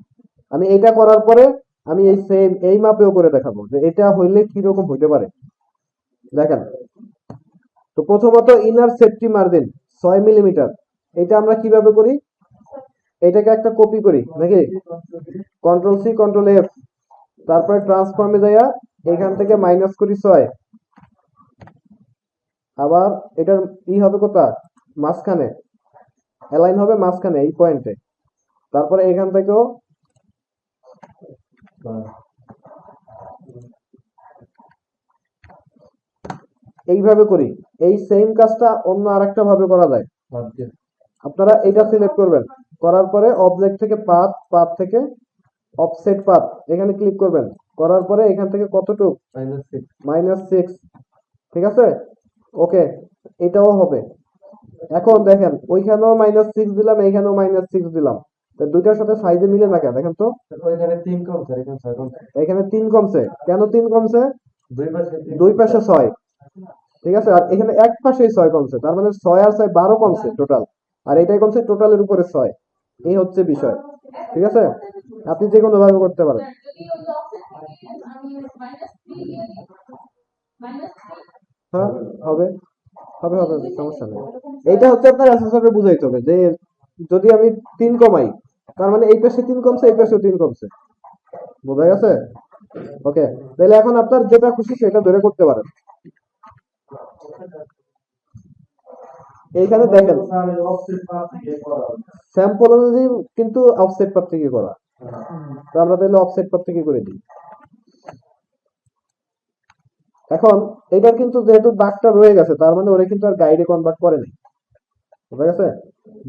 আমি এইটা করার পরে আমি এই সেম এই মাপেও করে দেখাবো যে এটা হইলে কি রকম হইতে পারে। দেখেন, তো প্রথমত ইনার সেফটি মার্জিন 6 মিলিমিটার। এটা আমরা কিভাবে করি, এটাকে একটা কপি করি নাকি, কন্ট্রোল C কন্ট্রোল F, তারপরে ট্রান্সফর্মে যাইয়া এখান থেকে মাইনাস করি 6, আবার এটার হবে কোথায়, মাঝখানে, অ্যালাইন হবে মাঝখানে এই পয়েন্টে। তারপরে এখান থেকেও এইভাবে করি। এই সেম কাজটা অন্য আরেকটা ভাবে করা যায়। আপনারা এটা সিলেক্ট করবেন, করার পরে অবজেক্ট থেকে পাথ, পাথ থেকে অফসেট পাথ, এখানে ক্লিক করবেন, করার পরে এখান থেকে কতটুক, -6, ঠিক আছে? ওকে, এটাও হবে। এখন দেখেন ওইখানেও -6 দিলাম, এইখানেও -6 দিলাম, তো দুইটার সাথে সাইজে মিলে না কেন দেখেন তো। ওইখানে 3 কম স্যার, এখানে 6 কম। এখানে 3 কমছে কেন, 3 কমছে, দুই পাশে 3। 2 পাশে 6, ঠিক আছে? আর এখানে এক পাশেই 6 কমছে, তার মানে 6 আর 6 12 কমছে টোটাল, আর এটাই কমছে টোটালের উপরে 6। এই হচ্ছে বিষয়, ঠিক আছে? আপনি যে কোনো ভাবে করতে পারেন। হ্যাঁ, হবে হবে হবে, সমস্যা নেই। এইটা হচ্ছে আপনার অ্যাসেসরে বুঝাইতে হবে যে যদি আমি 3 কমাই, তার মানে এই পাশে 3 কমছে, এই পাশেও 3 কমছে। বোঝা গেছে? ওকে, তাহলে এখন আপনার যেটা খুশি সেটা ধরে করতে পারেন। এইখানে দেখেন অফসেট পাস থেকে করা স্যাম্পল অনুযায়ী কিন্তু অফসেট পার থেকে করা। তো আমরা তাহলে অফসেট পার থেকে করে দিই। এখন এটার কিন্তু যেহেতু দাগটা রয়ে গেছে, তার মানে ওরা কিন্তু আর গাইডে কনভার্ট করে নাই। বুঝা গেছে?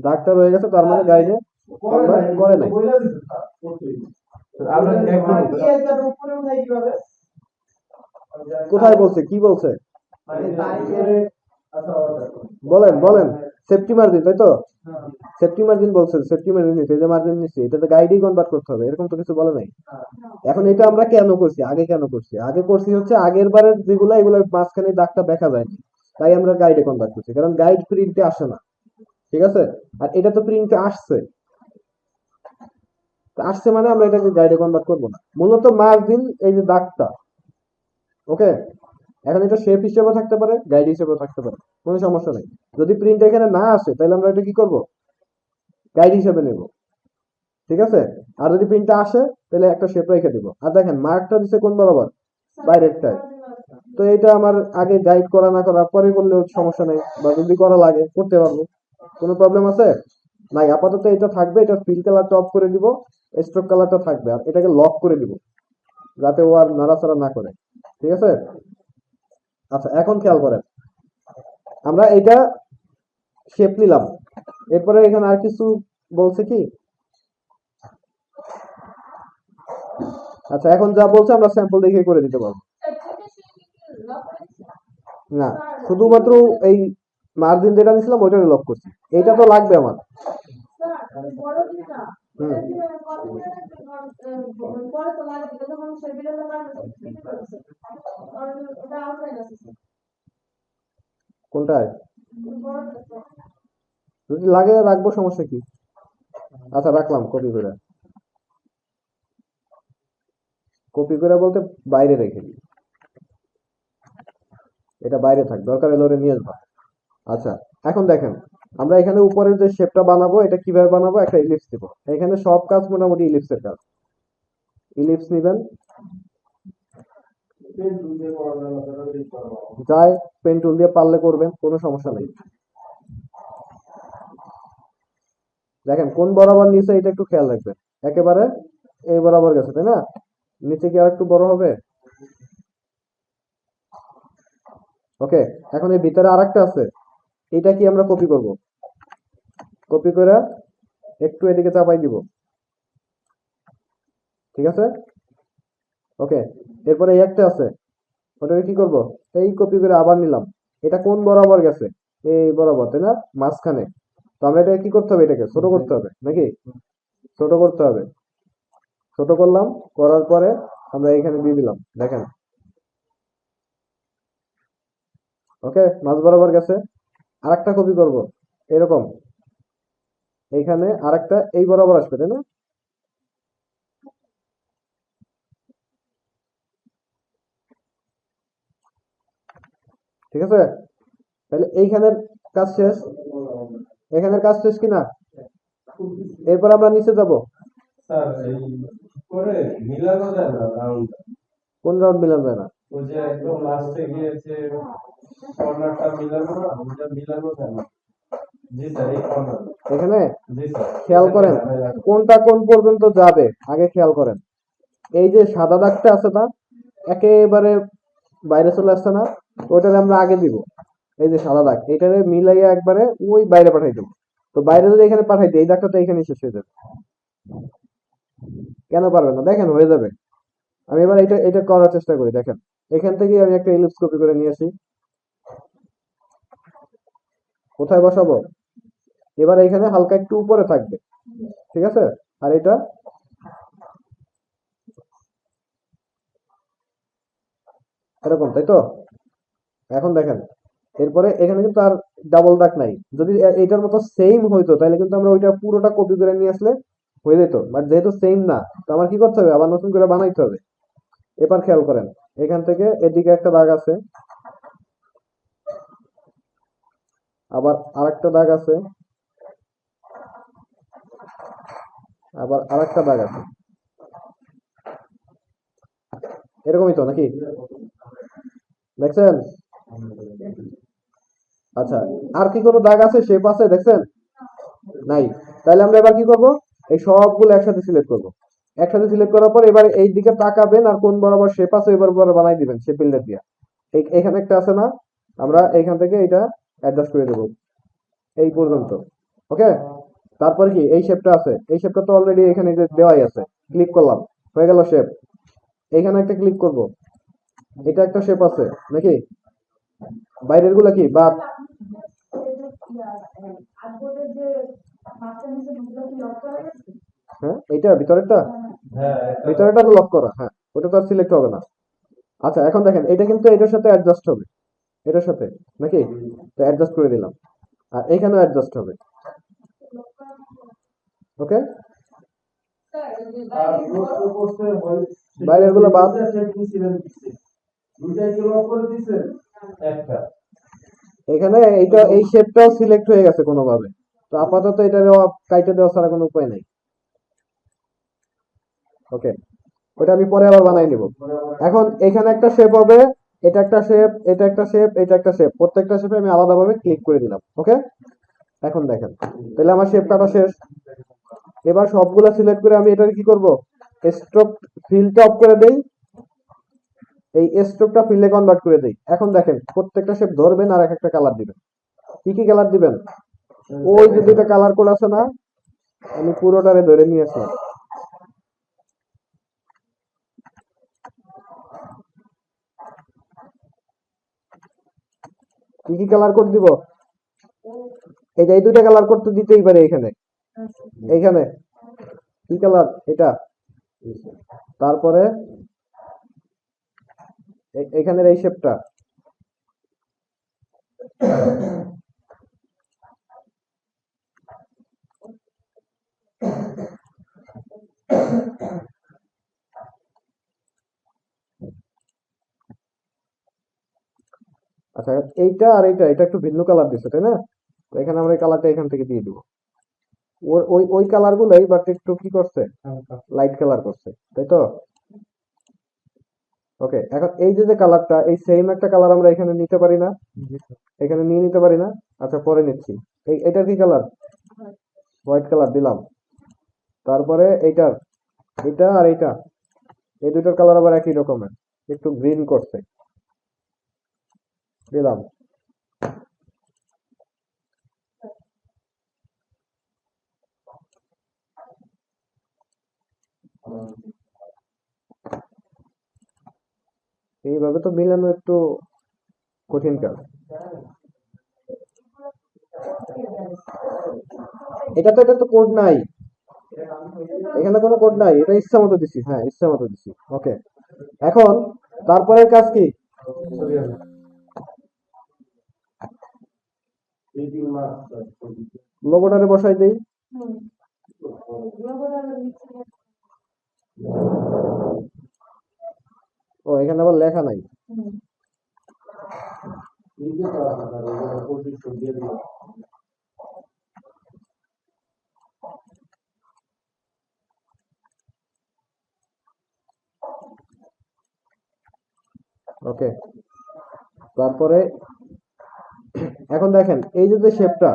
দাগটা রয়ে গেছে, তার মানে গাইডে কনভার্ট করে নাই। বইলা দিছে স্যার করতেই আমরা check করবো। কি এটা উপরে উঠাই কিভাবে কোথায় বলছে, কি বলছে? মানে তারিখের আচ্ছা অর্ডার বলেন বলেন। সেফটি মার্জিন, তাই তো? সেফটি মার্জিন বলছে, সেফটি মার্জিন নিচ্ছে, এই যে মার্জিন নিচ্ছে, এটা তো গাইডেই কনভার্ট করতে হবে, এরকম তো কিছু বলে নাই। এখন এটা আমরা কেন করছি, আগে কেন করছি? আগে করছি হচ্ছে আগের বারের যেগুলো, এগুলো মাঝখানে দাগটা দেখা যায়নি, তাই আমরা গাইডে কনভার্ট করছি, কারণ গাইড প্রিন্টে আসে না। ঠিক আছে? আর এটা তো প্রিন্টে আসছে, তো আসছে মানে আমরা এটাকে গাইডে কনভার্ট করবো না। মূলত মার্জিন এই যে দাগটা, ওকে। এখন এটা শেপ হিসেবে থাকতে পারে, গাইড হিসেবেও থাকতে পারে, কোনো সমস্যা নেই। যদি প্রিন্ট এখানে না আসে, তাহলে আমরা এটা কি করব, গাইড হিসেবে নেব। ঠিক আছে? আর যদি প্রিন্টটা আসে, তাহলে একটা শেপ রেখে দিব। আর দেখেন মার্কটা দিছে কোন বরাবর, বাইরেরটায়। তো এটা আমার আগে গাইড করা না করা পরে করলেও সমস্যা নেই, বা যদি করা লাগে করতে পারবো, কোনো প্রবলেম আছে নাই। আপাতত এটা থাকবে, এটা ফিল কালারটা অফ করে দিব, স্ট্রোক কালারটা থাকবে, আর এটাকে লক করে দিব যাতে ও আর নাড়াচাড়া না করে। ঠিক আছে? আচ্ছা, এখন খেয়াল করেন, আমরা এটা শেপ নিলাম, এরপরে এখানে আর কিছু বলছে কি? আচ্ছা, এখন যা বলছে আমরা স্যাম্পল দেখে করে দিতে পারবো। না, শুধুমাত্র এই মার্জিন যেটা নিছিলাম ওইটারে লক করছি, এইটা তো লাগবে আমার। হুম, কোনটায় যদি লাগে রাখবো, সমস্যা কি? আচ্ছা, রাখলাম কপি করে। কপি করে বলতে বাইরে রেখে দিই, এটা বাইরে থাক, দরকার এলে ওরে নিয়ে আসবো। আচ্ছা, এখন দেখেন আমরা এখানে উপরের যে শেপটা বানাবো, এটা কিভাবে বানাবো, একটা ইলিপস দিব। এখানে সব কাজ মোটামুটি ইলিপসের কাজ। ইলিপস নিবেন, পেন দুধে করা যায় না সেটা বেশ ভালো যায় পেন টুল দিয়ে পারলে করবেন, কোনো সমস্যা নেই। দেখেন কোন বরাবর নিচে, এটা একটু খেয়াল রাখবেন। একেবারে এই বরাবর গেছে, তাই না? নিচে কি আর একটু বড় হবে? ওকে, এখন এই ভিতরে আরেকটা আছে, এটা কি আমরা কপি করব। কপি করে একটু এদিকে চাপাই দিব। ঠিক আছে? ওকে, এরপরে এই একটা আছে, ওটাকে কি করব, এই কপি করে আবার নিলাম। এটা কোন বরাবর গেছে, এই বরাবর, তাই না? মাঝখানে। তো আমরা এটাকে কি করতে হবে, এটাকে ছোট করতে হবে নাকি? ছোট করতে হবে। ছোট করলাম, করার পরে আমরা এখানে দিয়ে দিলাম, দেখেন। ওকে, মাঝ বরাবর গেছে। আরেকটা কপি করব এরকম, এইখানে আরেকটা এই বরাবর আসবে, তাই না? ঠিক আছে? তাহলে এইখানের কাজ শেষ, এখানের কাজ শেষ কিনা? এরপর আমরা নিচে যাব। স্যার এই করে মিলানো যায় না রাউন্ড কোন রাউন্ড মিলানো যায় না? ওই যে একদম লাস্টে গিয়েছে কর্নারটা মিলানো না ওটা মিলানো যায় না জি স্যার এই কর্নার এখানে জি স্যার খেয়াল করেন কোনটা কোন পর্যন্ত যাবে, আগে খেয়াল করেন। এই যে সাদা দাগটা আছে না, একেবারে বাইরে চলে আসছে না, ওইটারে আমরা আগে দিব। এই যে সাদা দাগ, এটারে মিলাইয়া একবারে ওই বাইরে পাঠাই দেবো। তো বাইরে যদি এখানে পাঠাই দিই, এই দাগটা তো এখানে শেষ হয়ে যাবে। কেন পারবে না? দেখেন হয়ে যাবে। আমি এবার এটা এটা করার চেষ্টা করি, দেখেন। এখান থেকে আমি একটা ইলিপস কপি করে নিয়ে আসি, কোথায় বসাবো? এবার এখানে হালকা একটু উপরে থাকবে, ঠিক আছে? আর এটা এরকম, তাই তো? এখন দেখেন, এরপরে এখানে কিন্তু আর ডাবল দাগ নাই। যদি এটার মতো সেম হইতো, তাহলে কিন্তু আমরা ওইটা পুরোটা কপি করে নিয়ে আসলে হয়ে যেত, বাট যেহেতু সেম না, তো আমার কি করতে হবে, আবার নতুন করে বানাইতে হবে। এবার খেয়াল করেন, এখান থেকে এদিকে একটা দাগ আছে, আবার আরেকটা দাগ আছে, আবার আরেকটা দাগ আছে এরকমই তো নাকি দেখছেন? আচ্ছা, আর কি কোনো দাগ আছে, শেপ আছে দেখছেন? নাই। তাহলে আমরা এবার কি করব, এই সবগুলো একসাথে সিলেক্ট করব। একসাথে সিলেক্ট করার পর এবার এই দিকে তাকাবেন আর কোন বরাবর শেপ আছে এবার বরাবর বানাই দিবেন শেপ বিল্ডার দিয়ে। এখানে একটা আছে না, আমরা এখান থেকে এটা অ্যাডজাস্ট করে দেব এই পর্যন্ত। ওকে, তারপর কি এই শেপটা আছে, এই শেপটা তো অলরেডি এখানে দেওয়াই আছে, ক্লিক করলাম, হয়ে গেল শেপ। এখানে একটা ক্লিক করব, এটা একটা শেপ আছে নাকি? বাইরের গুলা কি বাদ? হ্যাঁ, এইটা ভিতরেরটা, হ্যাঁ ভিতরেরটা তো লক করা, হ্যাঁ ওটা তো আর সিলেক্ট হবে না। আচ্ছা এখন দেখেন এটা কিন্তু এটার সাথে অ্যাডজাস্ট হবে, এটার সাথে নাকি? তো অ্যাডজাস্ট করে দিলাম, আর এখানেও অ্যাডজাস্ট হবে। ওকে, আর প্রশ্ন করতে হয় বাইরের গুলো বাদ। দুইটাই কি লক করে দিছেন? একটা এখানে এইটা এই শেপটাও সিলেক্ট হয়ে গেছে কোনোভাবে, তো আপাতত এটা দেওয়া কাইটে দেওয়া ছাড়া কোনো উপায় নাই। ওকে, ওটা আমি পরে আবার বানাই নিব। এখন এখানে একটা শেপ হবে, এটা একটা শেপ, এটা একটা শেপ, এটা একটা শেপ, প্রত্যেকটা শেপে আমি আলাদাভাবে ক্লিক করে দিলাম। ওকে, এখন দেখেন তাহলে আমার শেপ কাটা শেষ। এবার সবগুলো সিলেক্ট করে আমি এটার কি করব, স্ট্রোক ফিলটা অফ করে দেই, এই স্ট্রোকটা ফিলে কনভার্ট করে দেই। এখন দেখেন প্রত্যেকটা শেপ ধরবেন আর এক একটা কালার দিবেন। কি কি কালার দিবেন? ওই যে দুইটা কালার কোড আছে না, আমি পুরোটারে ধরে নিয়ে আসলাম। কি কি কালার কোড দিব? এই যে এই দুইটা কালার কোড তো দিতেই পারে এখানে। এইখানে কি কালার? এটা। তারপরে এখানের এই শেপটা, আচ্ছা এইটা আর এইটা, এটা একটু ভিন্ন কালার দিচ্ছে তাই না? তো এখানে আমরা এই কালারটা এখান থেকে দিয়ে দিব। ওই ওই ওই কালার গুলোই বাট একটু কি করছে, লাইট কালার করছে, তাই তো? ওকে, এখন এই যে যে কালারটা, এই সেম একটা কালার আমরা এখানে নিতে পারি না? এখানে নিয়ে নিতে পারি না? আচ্ছা পরে নিচ্ছি। এটার কি কালার? হোয়াইট কালার দিলাম। তারপরে এইটার, এটা আর এইটা, এই দুটোর কালার আবার একই রকমের, একটু গ্রিন করছে, দিলাম। এইভাবে তো মিলানো একটু কঠিন কাজ। এটা তো কোড নাই, এখানে কোনো কোড নাই, এটা ইচ্ছা মতো দিছি, হ্যাঁ ইচ্ছা মতো দিছি। ওকে, এখন তারপরের কাজ কি? লোগোটারে বসাই দেই। ও এখানে আবার লেখা নাই। ওকে, তারপরে এখন দেখেন এই যে শেপটা,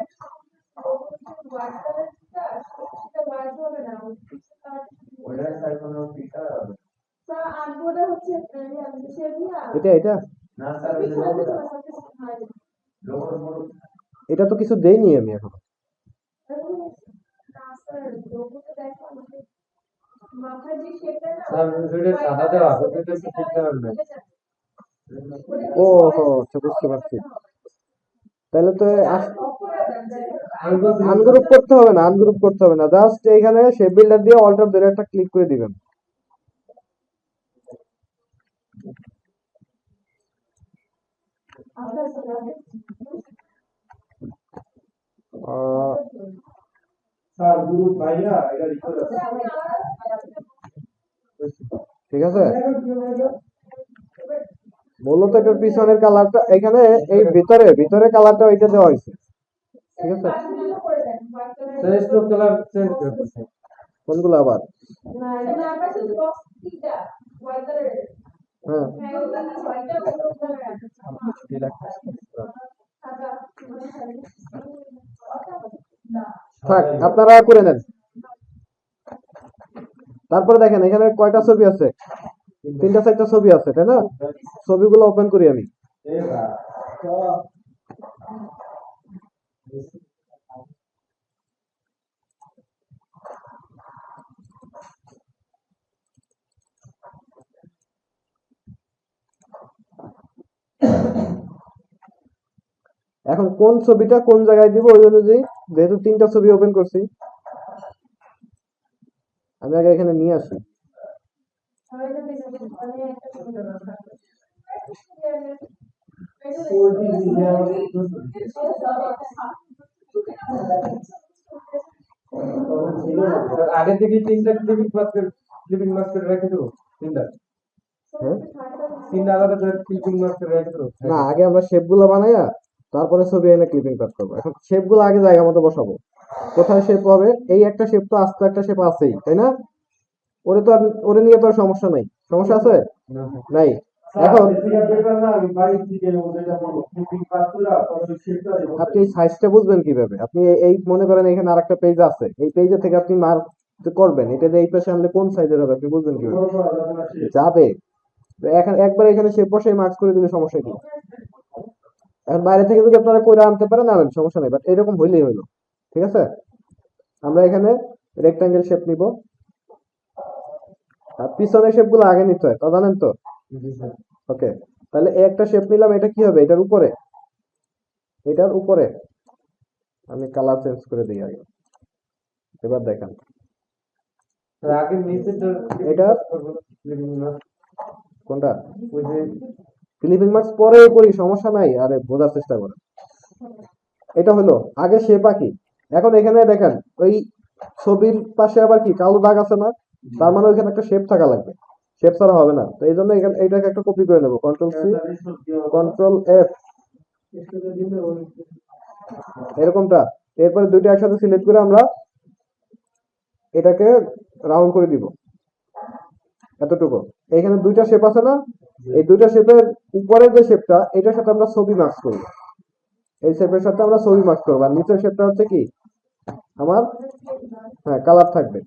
এটা এটা এটা তো কিছু দেইনি আমি এখনো। স্যার দুইটা সাদা দেওয়া আছে, দুইটা একটু ঠিক কালার নেই। ও হো, আচ্ছা বুঝতে পারছি। তাহলে তো আনগ্রুপ করতে হবে না, আনগ্রুপ করতে হবে না, জাস্ট এইখানে শেপ বিল্ডার দিয়ে অল্টার ধরে একটা ক্লিক করে দিবেন। আহ, স্যার গ্রুপ ভাইয়া এটা রিকোয়েস্ট ঠিক আছে, মূলত এটার পিছনের কালারটা এখানে, এই ভিতরে ভিতরে কালারটা ওইটা দেওয়া হয়েছে। ঠিক আছে, স্যার স্ট্রোক কালার চেঞ্জ করতেছে। কোনগুলো আবার? না এটা আমরা শুধু বক্স তিনটা হোয়াইট কালারের হ্যাঁ, হ্যাঁ ওটা হোয়াইটটা ব্লু কালারের সাদা না থাক, আপনারা করে নেন। তারপরে দেখেন এখানে কয়টা ছবি আছে? 3টা 4টা ছবি আছে, তাই না? ছবিগুলো ওপেন করি আমি। এখন কোন ছবিটা কোন জায়গায় দিব ওই অনুযায়ী, যেহেতু 3টা ছবি ওপেন করছি, আমি আগে এখানে নিয়ে আসি। সবাই তো বেশি মানে একটা আগে থেকে তিনটা ক্লিপিং মাস্ক করে রেখে দেবো। তিনটা হ্যাঁ, তিনটা আলাদা করে ক্লিপিং মাস্ক করে রেখে দেবো। না, আগে আমরা শেপ গুলো বানাইয়া তারপরে ছবি এনে ক্লিপিং কাট করবো। এখন শেপ গুলো আগে জায়গা মতো বসাবো। কোথায় শেপ হবে? এই একটা শেপ তো আস্ত একটা শেপ আছেই, তাই না? ওরে নিয়ে তো আর সমস্যা নাই। সমস্যা আছে? নাই। এখন আমি বাড়ি থেকে ওদেরটা বলবো ক্লিপিং পাস করে শেপটা দেবো। আপনি এই সাইজটা বুঝবেন কিভাবে? আপনি এই মনে করেন এখানে আরেকটা পেজ আছে, এই পেজে থেকে আপনি মার্ক করবেন, এটা যে এই পাশে আনলে কোন সাইজের হবে আপনি বুঝবেন কিভাবে? বড় করা যাবে না শেপ। যাবে। তো এখন একবার এখানে শেপ বসে মার্কস করে দিলে সমস্যা কি? এখন বাইরে থেকে যদি আপনারা কইরা আনতে পারেন আনেন, সমস্যা নেই, বাট এরকম হইলেই হলো। ঠিক আছে? আমরা এখানে রেক্টাঙ্গেল শেপ নিব। আর পিছনের শেপ গুলো আগে নিতে হয়, তা জানেন তো? ওকে, তাহলে এই একটা শেপ নিলাম, এটা কি হবে? এটার উপরে, এটার উপরে আমি কালার চেঞ্জ করে দিই আগে। এবার দেখেন আগে নিচে এটা ক্লিপিং মাস্ক কোনটা ওই যে ক্লিপিং মার্কস পরে করি, সমস্যা নাই, আরে বোঝার চেষ্টা করেন। এটা হলো আগে শেপ আঁকি। এখন এখানে দেখেন ওই ছবির পাশে আবার কি কালো দাগ আছে না? তার মানে ওইখানে একটা শেপ থাকা লাগবে, শেপ ছাড়া হবে না। তো এই জন্য এখানে এইটাকে একটা কপি করে নেবো, কন্ট্রোল-C কন্ট্রোল-F এরকমটা। এরপরে দুইটা একসাথে সিলেক্ট করে আমরা এটাকে রাউন্ড করে দিব এতটুকু। এখানে দুইটা শেপ আছে না? এই দুইটা শেপের উপরের যে শেপটা, এটার সাথে আমরা ছবি মার্কস করব। এই শেপের সাথে আমরা ছবি মার্কস করবো। আর নিচের শেপটা হচ্ছে কি আমার, হ্যাঁ, কালার থাকবে।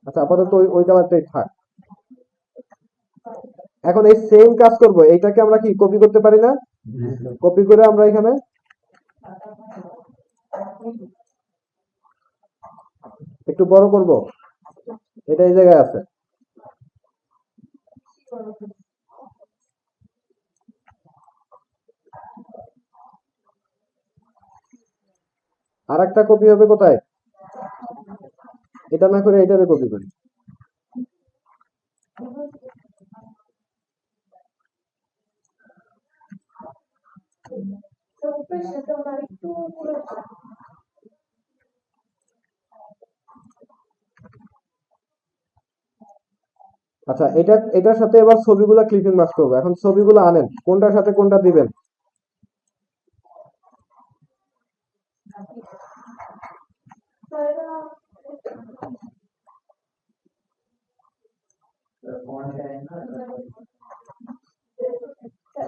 আচ্ছা, আপাতত ওই কালারটাই থাক। এখন এই সেম কাজ করব, এইটাকে আমরা কি কপি করতে পারি না? কপি করে আমরা এখানে একটু বড় করব, এটা এই জায়গায় আছে। আর একটা কপি হবে কোথায়? এটা না করে এটারে কপি করি। তো সেটা আমরা একটু পুরো আচ্ছা, এটার সাথে এবার ছবিগুলো ক্লিপিং মার্ক করবো। এখন ছবিগুলো আনেন, কোনটার সাথে কোনটা দিবেন?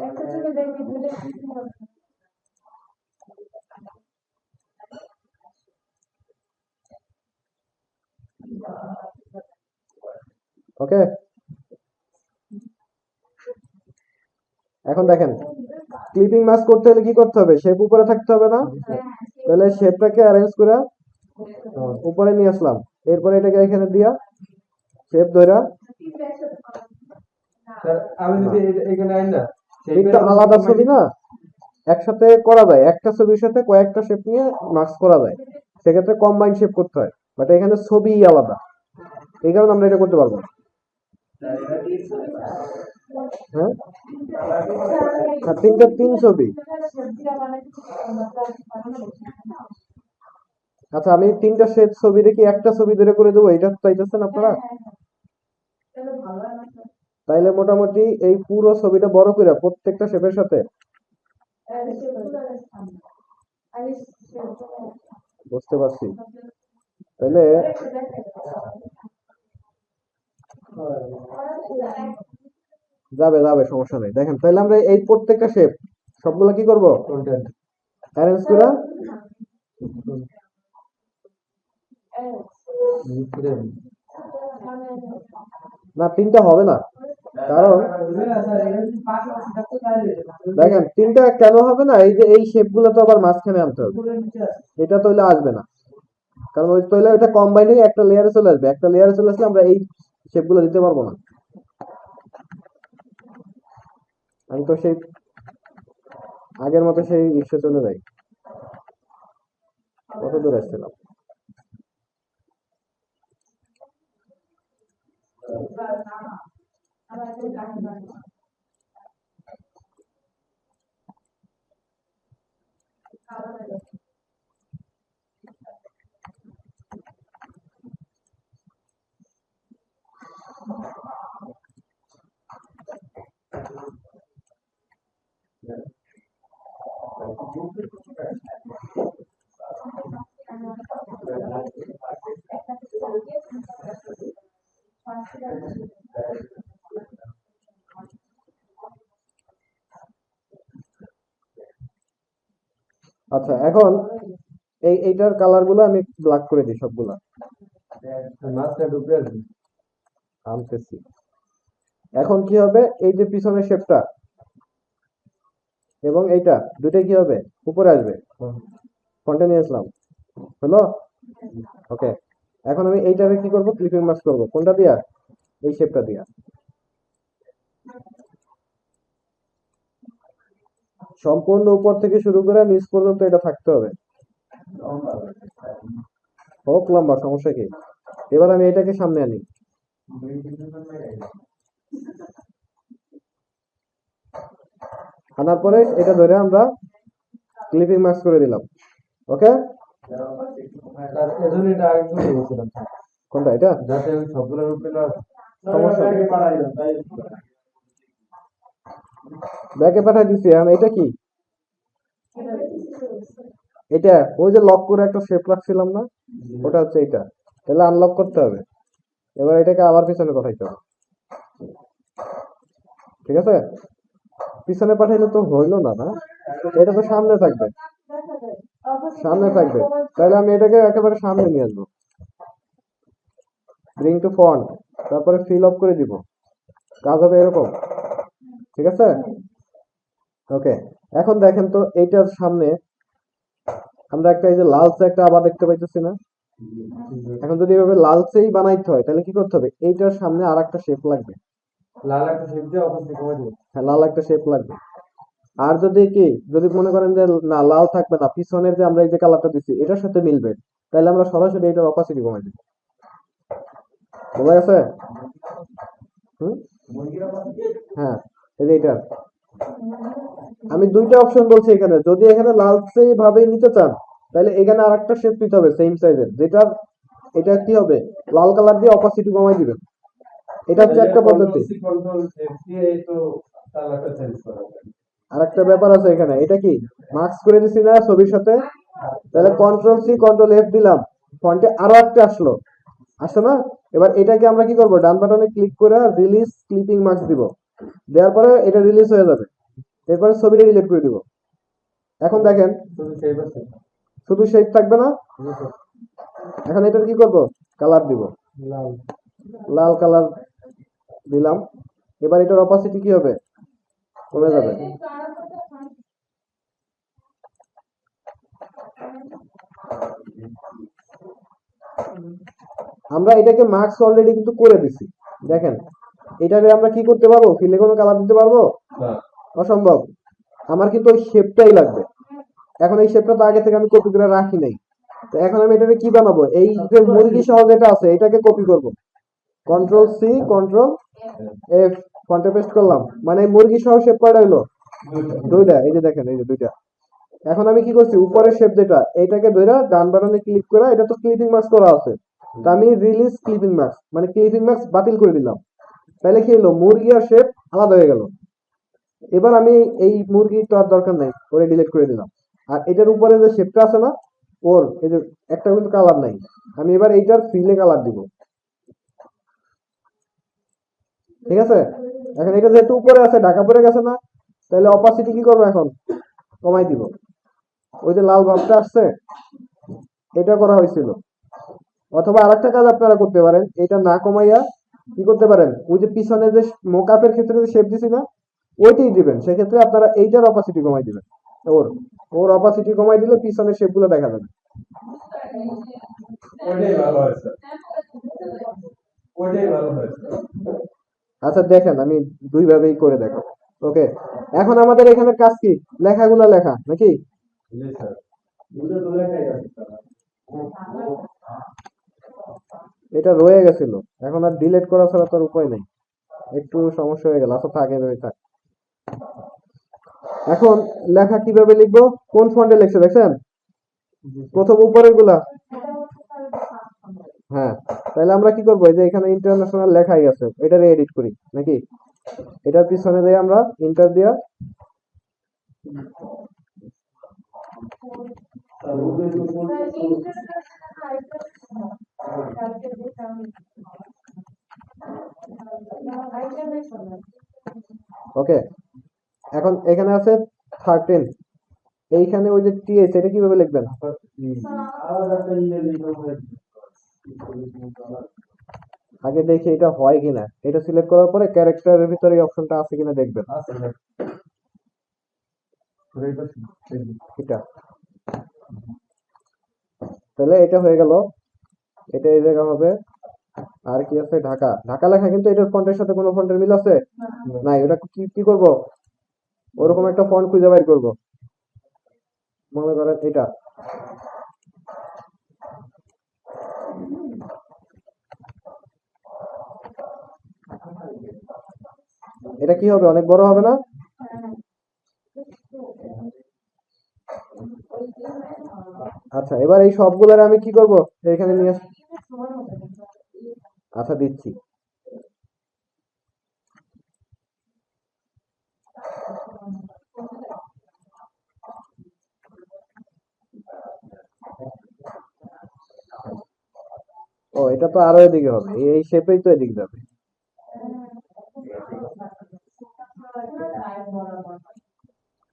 একটা ছবি দেখবি দিলে ওকে, এখন দেখেন ক্লিপিং মাস্ক করতে হলে কি করতে হবে? শেপ উপরে থাকতে হবে না? তাহলে শেপটাকে অ্যারেঞ্জ করে উপরে নিয়ে আসলাম। এরপরে এটাকে এখানে দিয়া শেপ ধরা, স্যার আমি যদি এখানে আই না তিনটা আলাদা ছবি না একসাথে করা যায়, একটা ছবির সাথে কয়েকটা শেপ নিয়ে মার্কস করা যায়, সেক্ষেত্রে কম্বাইন শেপ করতে হয়। বাট এখানে ছবি আলাদা, এই কারণে আমরা এটা করতে পারবো না। হ্যাঁ, আর তিন ছবি। আচ্ছা, আমি 3টা সেট ছবি দেখি একটা ছবি ধরে করে দেবো, এটা চাইতেছেন আপনারা? তাইলে মোটামুটি এই পুরো ছবিটা বড় করে প্রত্যেকটা শেপের সাথে বুঝতে পারছি। তাহলে যাবে যাবে, সমস্যা নেই। দেখেন তাহলে আমরা এই প্রত্যেকটা শেপ সবগুলা কি করব, কন্টেন্ট অ্যারেঞ্জ করে। না, তিনটা হবে না, কারণ দেখেন তিনটা কেন হবে না, এই যে এই শেপ গুলো তো আবার মাঝখানে আনতে হবে, এটা তৈলে আসবে না, কারণ ওই তৈলে এটা কম্বাইন হয়ে একটা লেয়ারে চলে আসবে, একটা লেয়ারে চলে আসলে আমরা এই শেপ গুলো দিতে পারবো না। আমি তো সেই আগের মতো সেই ইসে চলে যাই, কত দূর আসছিলাম। আচ্ছা, এখন এইটার কালার গুলো আমি ব্ল্যাক করে দিই সবগুলা, মাছটা ডুবে আসবে। আনতেছি। এখন কি হবে, এই যে পিছনের শেপটা এবং এইটা দুইটাই কি হবে, উপরে আসবে, ফ্রন্টে নিয়ে আসলাম, হলো? ওকে, এখন আমি এইটারে কি করব, ক্লিপিং মাস্ক করব, কোনটা দিয়া, এই শেপটা দিয়া। সম্পূর্ণ উপর থেকে শুরু করে নিচ পর্যন্ত এটা থাকতে হবে, হোক লম্বা, সমস্যা কি। এবার আমি এটাকে সামনে আনি, আনার পরে এটা ধরে আমরা ক্লিপিং মাস্ক করে দিলাম। ওকে, তার এজন্য এটা আরেকটু বলছিলাম কোনটা এটা, যাতে ওই সবগুলোর উপরে না সমস্যা নেই। ব্যাকে পাঠাই দিছি। আমি এটা কি, এটা ওই যে লক করে একটা শেপ রাখছিলাম না, ওটা হচ্ছে এটা, তাহলে আনলক করতে হবে। এবার এটাকে আবার পিছনে পাঠাইতে হবে, ঠিক আছে? পিছনে পাঠাইলে তো হইলো না, না এটা তো সামনে থাকবে, সামনে থাকবে, তাহলে আমি এটাকে একেবারে সামনে নিয়ে আসবো, ব্রিং টু ফন্ট, তারপরে ফিল আপ করে দিব, কাজ হবে এরকম, ঠিক আছে? ওকে, এখন দেখেন তো এইটার সামনে আমরা একটা এই যে লালচে একটা আবার দেখতে পাইতেছি না, এখন যদি এভাবে লালচেই বানাইতে হয় তাহলে কি করতে হবে, এইটার সামনে আর একটা শেপ লাগবে, লাল একটা শেপ দিয়ে অবশ্যই কমে দেবো। হ্যাঁ লাল একটা শেপ লাগবে। আর যদি কি, যদি মনে করেন যে না লাল থাকবে না, পিছনের যে আমরা এই যে কালারটা দিচ্ছি এটার সাথে মিলবে, তাহলে আমরা সরাসরি এটার অপাসিটি কমাই দিব। বোঝা গেছে? হুম, হ্যাঁ, এই যে এটা আমি দুইটা অপশন বলছি এখানে, যদি এখানে লালচে ভাবে নিতে চান তাহলে এখানে আর একটা শেপ নিতে হবে সেম সাইজের, যেটা এটা কি হবে, লাল কালার দিয়ে অপাসিটি কমাই দিবেন, এটা হচ্ছে একটা পদ্ধতি। কন্ট্রোল এফ দিয়ে এই তো কালারটা চেঞ্জ করা যায়। আর একটা ব্যাপার আছে এখানে, এটা কি মার্কস করে দিছি না ছবির সাথে, তাহলে কন্ট্রোল সি কন্ট্রোল এফ দিলাম, ফন্টে আরো একটা আসলো, আসছে না? এবার এটাকে আমরা কি করব, ডান বাটনে ক্লিক করে রিলিজ ক্লিপিং মার্কস দিব, দেওয়ার পরে এটা রিলিজ হয়ে যাবে, এরপরে ছবিটা ডিলিট করে দিব। এখন দেখেন শুধু সেই পাশে শুধু শেপ থাকবে না, এখন এটার কি করব, কালার দিব, লাল লাল কালার দিলাম, এবার এটার অপাসিটি কি হবে, কমে যাবে। আমরা এটাকে মার্কস অলরেডি কিন্তু করে দিছি, দেখেন এটাকে আমরা কি করতে পারবো, ফিলে কোনো কালার দিতে পারবো, না অসম্ভব। আমার কিন্তু ওই শেপটাই লাগবে, এখন এই শেপটা তো আগে থেকে আমি কপি করে রাখি নাই, তো এখন আমি এটাকে কি বানাবো, এই যে মুরগি সহ যেটা আছে এটাকে কপি করব, কন্ট্রোল সি কন্ট্রোল এফ, ফন্টে পেস্ট করলাম, মানে মুরগি সহ শেপ কয়টা হলো, দুইটা, এই যে দেখেন এই যে দুইটা। এখন আমি কি করছি, উপরের শেপ যেটা এইটাকে ধরে ডান বাটনে ক্লিক করে, এটা তো ক্লিপিং মার্কস করা আছে, তা আমি রিলিজ ক্লিপিং মার্কস মানে ক্লিপিং মার্কস বাতিল করে দিলাম, তাহলে কি হলো, মুরগি আর শেপ আলাদা হয়ে গেল। এবার আমি এই মুরগির তো আর দরকার নাই, ওরে ডিলিট করে দিলাম, আর এটার উপরে যে শেপটা আছে না, ওর এই যে একটা কিন্তু কালার নাই, আমি এবার এইটার ফিলে কালার দিব, ঠিক আছে? এখন এটা যেহেতু উপরে আছে, ঢাকা পড়ে গেছে না, তাহলে অপাসিটি কি করবো এখন, কমাই দিব। ওই যে লাল ভাবটা আসছে, এটা করা হয়েছিল। অথবা আরেকটা কাজ আপনারা করতে পারেন, এটা না কমাইয়া কি করতে পারেন, ওই যে পিছনে যে মোকআপের ক্ষেত্রে যে শেপ দিছি না, ওইটাই দিবেন। সেক্ষেত্রে আপনারা এইটার অপাসিটি কমাই দিবেন, ওর ওর অপাসিটি কমাই দিলে পিছনের শেপ গুলো দেখা যাবে। ওইটাই ভালো হয়েছে, ওইটাই ভালো হয়েছে। আচ্ছা দেখেন, আমি দুই ভাবেই করে দেখো। ওকে, এখন আমাদের এখানে কাজ কি, লেখাগুলা লেখা নাকি? জি স্যার, দুটো তো লেখাই আছে স্যার। এটা রয়ে গেছিল, এখন আর ডিলিট করা ছাড়া তো আর উপায় নেই, একটু সমস্যা হয়ে গেল। আচ্ছা থাক, এভাবে থাক। এখন লেখা কিভাবে লিখবো, কোন ফন্টে লিখছে দেখছেন, প্রথম উপরের গুলা। হ্যাঁ, তাহলে আমরা কি করবো, এই যে এখানে ইন্টারন্যাশনাল লেখাই আছে, এটারে এডিট করি নাকি? এটার পিছনে দিয়ে আমরা ইন্টার দিয়া স্যার ওদের তো কোন ওকে। এখন এখানে আছে 13, এইখানে ওই যে টিএস, এটা কিভাবে লিখবেন? আলাদা একটা ইয়ে লিখতে হয়। আগে দেখি এটা হয় কিনা, এটা সিলেক্ট করার পরে ক্যারেক্টারের ভিতরে এই অপশনটা আছে কিনা দেখবেন। আছে স্যার। এটা, তাহলে এটা হয়ে গেল, এটা এই জায়গা হবে। আর কি আছে, ঢাকা, ঢাকা লেখা, কিন্তু এটার ফন্টের সাথে কোনো ফন্টের মিল আছে নাই। ওটা কি কি করব, ওরকম একটা ফন্ট খুঁজে বাইর করব, মনে করেন এটা। এটা কি হবে, অনেক বড় হবে না? আচ্ছা, এবার এই সবগুলার আমি কি করব, এখানে নিয়ে আচ্ছা দিচ্ছি। ও, এটা তো আরো এদিকে হবে, এই শেপেই তো এদিকে যাবে।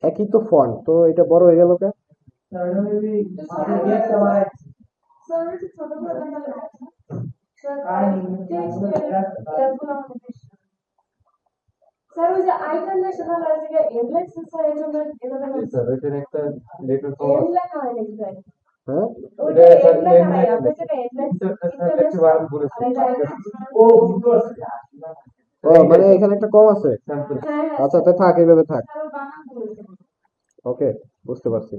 একই তো ফন্ট, তো এটা বড় হয়ে গেল কে? স্যার এটা মেবি আমাদের কি একটা মানে স্যার ওই যে আইটেম ন্যাশনাল আর যে এমলেক্স স্যার এর জন্য এভাবে জি স্যার, ওইখানে একটা লেটার পাওয়া এম লেখা হয় নাকি স্যার? হ্যাঁ, ওইটা এটা স্যার এম লেখা নাই, এমলেক্স আপনার যেটা এমলেক্স ইন্টারন্যাশনাল একটু বানান বলেছে ও বুঝতে পারছি। ও মানে এখানে একটা কম আছে। স্যাম্পল। হ্যাঁ হ্যাঁ আচ্ছা, তো থাক, এইভাবে থাক। স্যার বানান বলেছে। ওকে, বুঝতে পারছি,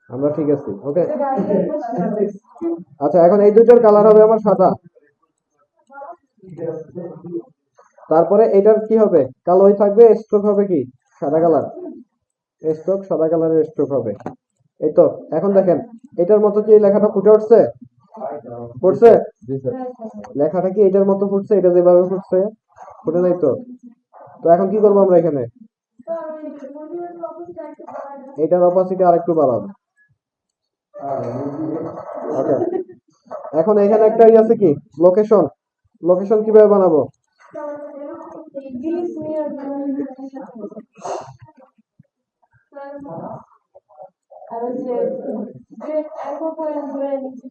আমরা ঠিক আছি। ওকে, এটা গাড়ি আচ্ছা এখন এই দুইটার কালার হবে আমার সাদা, তারপরে এটার কি হবে, কালোই থাকবে, স্ট্রোক হবে কি সাদা কালার, স্ট্রোক সাদা কালারের স্ট্রোক হবে। এই তো, এখন দেখেন এটার মতো কি এই লেখাটা ফুটে উঠছে, ফুটছে জি স্যার। লেখাটা কি এটার মতো ফুটছে, এটা যেভাবে ফুটছে, ফুটে নাই তো? তো এখন কি করবো আমরা এখানে, এটার অপাসিটি আরেকটু বাড়াবো। ওকে, এখন এখানে একটা ই আছে কি, লোকেশন, লোকেশন কিভাবে বানাবো? ইংলিশ নিয়ে আর ওই যে যে একো করে ধরে নিচে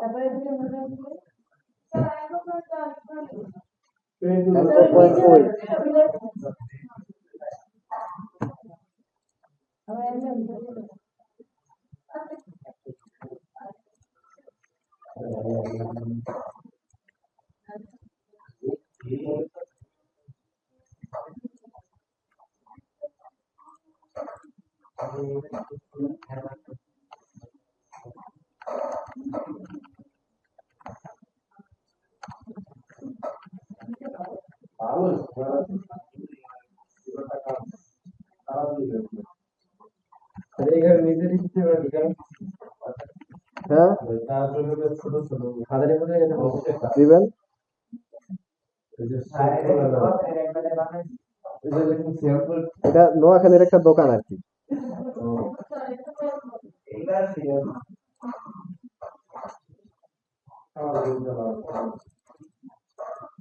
তারপরে দুটো মনে হয় স্যার একো করে অ্যাঙ্কর পয়েন্ট কই? ভালো খারাপ দিবে। স্যার এখানে নিজেরই দিতে পারবি কারণ হ্যাঁ, তার জন্য ছোট ছোট খাদারি মধ্যে এখানে বসে দিবেন। এই যে সব খোলা যাবে। এটা দেখুন স্যাম্পল। এটা নোয়াখালীর একটা দোকান আর কি। এইবার ঠিক আছে।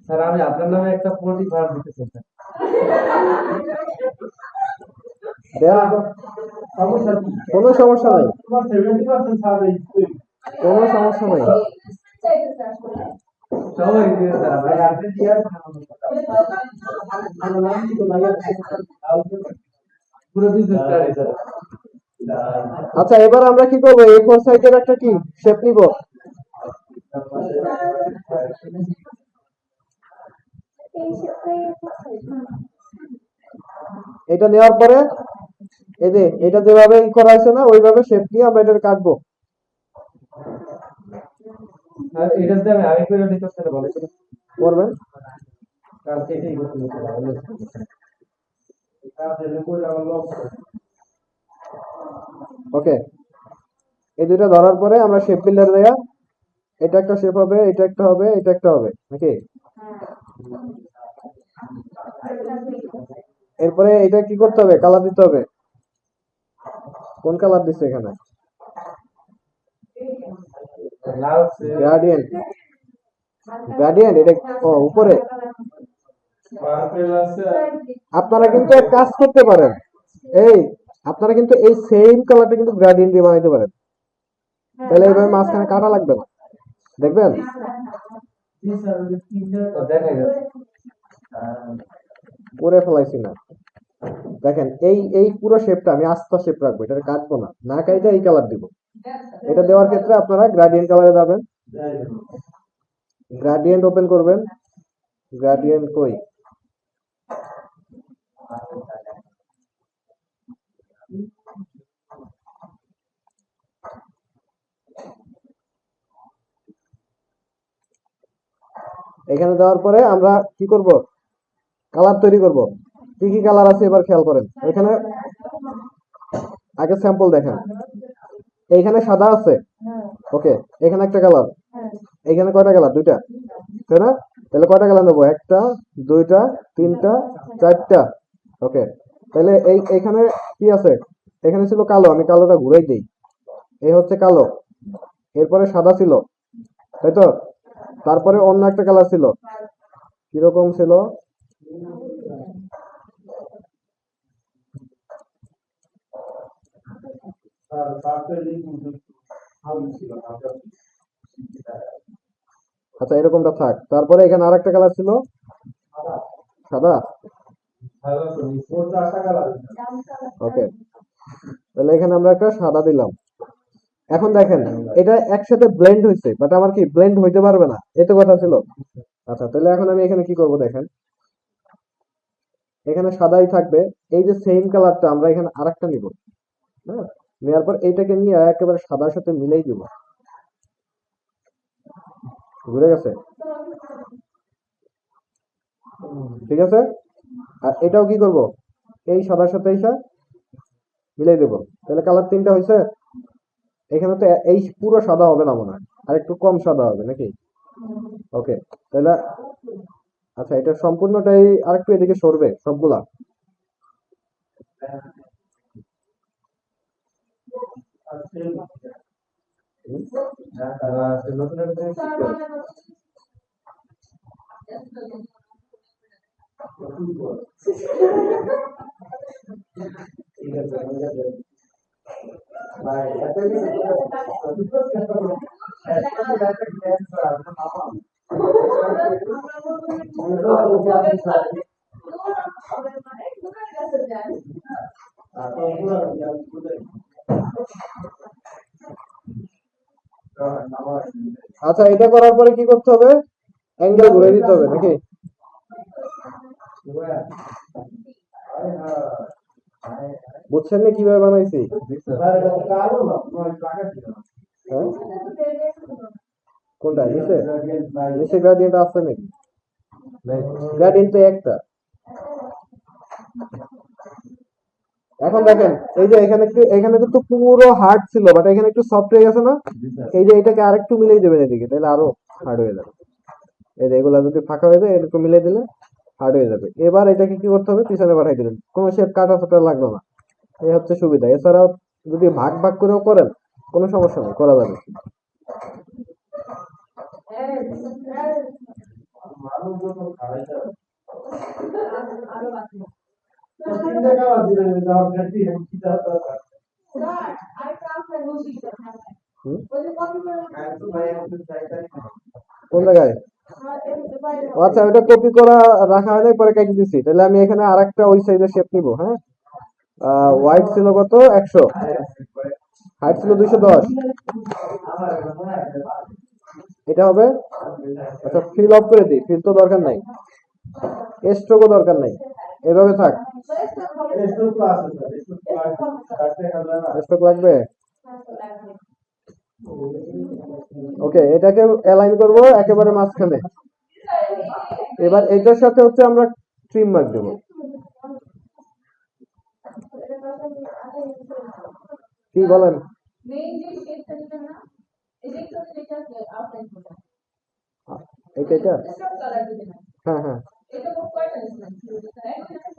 স্যার আমি আপনার নামে একটা পোল্ট্রি ফার্ম দিতে চাই স্যার। দেয়া সমস্যা কি? কোনো সমস্যা নাই, তোমার 70% ছাড় দিচ্ছি। কোনো সমস্যা নাই। চাইতেছে আসলে। সবাই দিবে স্যার ভাই আপনার। আপনি কি আর আমার নাম কি তো ভাই পুরো বিজনেস প্ল্যান স্যার। আচ্ছা এবার আমরা কি করবো, A4 সাইজের একটা কি শেপ নিব। এই সাথে এটা নেওয়ার পরে এই যে এটা যেভাবে করা হয়েছে না, ওইভাবে শেপ নিয়ে আমরা এটা কাটবো। আর এটা যদি আমি আগে করে নিতে তাহলে ভালো ছিল। করবেন কারণ এটাই করতে হতো না, অন্য কিছু করতে না। ওকে, এই দুইটা ধরার পরে আমরা শেপ বিল্ডার দেয়া, এটা একটা শেপ হবে, এটা একটা হবে, এটা একটা হবে নাকি। এরপরে এটা কি করতে হবে, কালার দিতে হবে। কোন কালার দিচ্ছে এখানে, লাল সে গ্রাডিয়েন্ট। গ্রাডিয়েন্ট এটা উপরে। পার্পল আছে। আপনারা কিন্তু এক কাজ করতে পারেন, এই আপনারা কিন্তু এই সেম কালারটা কিন্তু গ্রাডিয়েন্ট দিয়ে বানাইতে পারেন, তাহলে এইভাবে মাঝখানে কাটা লাগবে না, দেখবেন। দেখা যাচ্ছে। করে ফেলাইছি না, দেখেন এই এই পুরো শেপটা আমি আস্তা শেপ রাখবো, এটা কাটবো না, না কাটে এই কালার দিব। এটা দেওয়ার ক্ষেত্রে আপনারা গ্রাডিয়েন্ট কালারে যাবেন, গ্রাডিয়েন্ট ওপেন করবেন। গ্রাডিয়েন্ট কই, এখানে দেওয়ার পরে আমরা কি করব, কালার তৈরি করব। কি কি কালার আছে এবার খেয়াল করেন। এখানে আগে স্যাম্পল দেখেন, এইখানে সাদা আছে, ওকে, এখানে একটা কালার, এখানে কয়টা কালার, দুইটা, তাই না? তাহলে কয়টা কালার নেবো, একটা, দুইটা, তিনটা, চারটা, ওকে। তাহলে এই এখানে কি আছে, এখানে ছিল কালো, আমি কালোটা ঘুরাই দিই, এই হচ্ছে কালো। এরপরে সাদা ছিল, তাই তো? তারপরে অন্য একটা কালার ছিল, কিরকম ছিল, আচ্ছা এরকমটা থাক। তারপরে এখানে আরেকটা কালার ছিল, সাদা, ওকে। তাহলে এখানে আমরা একটা সাদা দিলাম। এখন দেখেন এটা একসাথে ব্লেন্ড হয়েছে, বাট আমার কি ব্লেন্ড হইতে পারবে না, এত কথা ছিল। আচ্ছা তাহলে এখন আমি এখানে কি করব দেখেন, এখানে সাদাই থাকবে, এই যে সেম কালারটা আমরা এখানে আরেকটা নিব, হ্যাঁ, নেওয়ার পর এইটাকে নিয়ে একেবারে সাদার সাথে মিলাই দিব। ঘুরে গেছে, ঠিক আছে। আর এটাও কি করব, এই সাদার সাথে এইটা মিলাই দেব, তাহলে কালার তিনটা হয়েছে। এখানে তো এই পুরো সাদা হবে না মনে হয়, আর একটু কম সাদা হবে নাকি, ওকে। তাহলে আচ্ছা এটা সম্পূর্ণটাই আরেকটু এদিকে সরবে সবগুলা। নতুন একটা জিনিস শিখতে হবে। আচ্ছা এটা করার পরে কি করতে হবে, অ্যাঙ্গেল ঘুরে দিতে হবে নাকি। বুঝছেন না কিভাবে বানাইছি, হ্যাঁ? কোনটা নিচে, নিচে গ্রাডিয়েন্ট আছে নাকি, গ্রাডিয়েন্ট তো একটা। এখন দেখেন এই যে এখানে একটু, এখানে কিন্তু পুরো হার্ড ছিল, বাট এখানে একটু সফট হয়ে গেছে না, এই যে এটাকে আরেকটু মিলিয়ে দেবেন এদিকে, তাহলে আরো হার্ড হয়ে যাবে। এই যে এগুলা যদি ফাঁকা হয়ে যায় একটু মিলিয়ে দিলে হার্ড হয়ে যাবে। এবার এটাকে কি করতে হবে, পিছনে পাঠিয়ে দিলেন, কোনো শেপ কাটা ফাটা লাগলো না। এই হচ্ছে সুবিধা। এছাড়াও যদি ভাগ ভাগ করেও করেন কোনো সমস্যা নেই, করা যাবে। মানুষ যত খারাই যাবে আরো বাকি তিনটা খাওয়া দিলেন যাওয়ার খাচ্ছি কি দরকার আরেকটা আপনার বসে হুম? ওই যে কপি করে আর তো ভাই আমাদের চাইটা কোন জায়গায়? ও আচ্ছা, ওটা কপি করা রাখা হয় নাই, পরে কেটে দিচ্ছি। তাহলে আমি এখানে আরেকটা ওই সাইজের শেপ নিব। হ্যাঁ, হোয়াইট ছিল কত, 100, হাইট ছিল 210, এটা হবে। আচ্ছা, ফিল অফ করে দিই, ফিল তো দরকার নাই, স্ট্রোকও দরকার নাই, এভাবে থাক। এসব তো আছে স্যার এসব তো কাটতে হবে না স্ট্রোক লাগবে? ওকে, এটাকে অ্যালাইন করব একেবারে মাঝখানে। এবার এটার সাথে হচ্ছে আমরা ট্রিম মার্ক দেবো। কি বলেন? এটা এটা হ্যাঁ হ্যাঁ,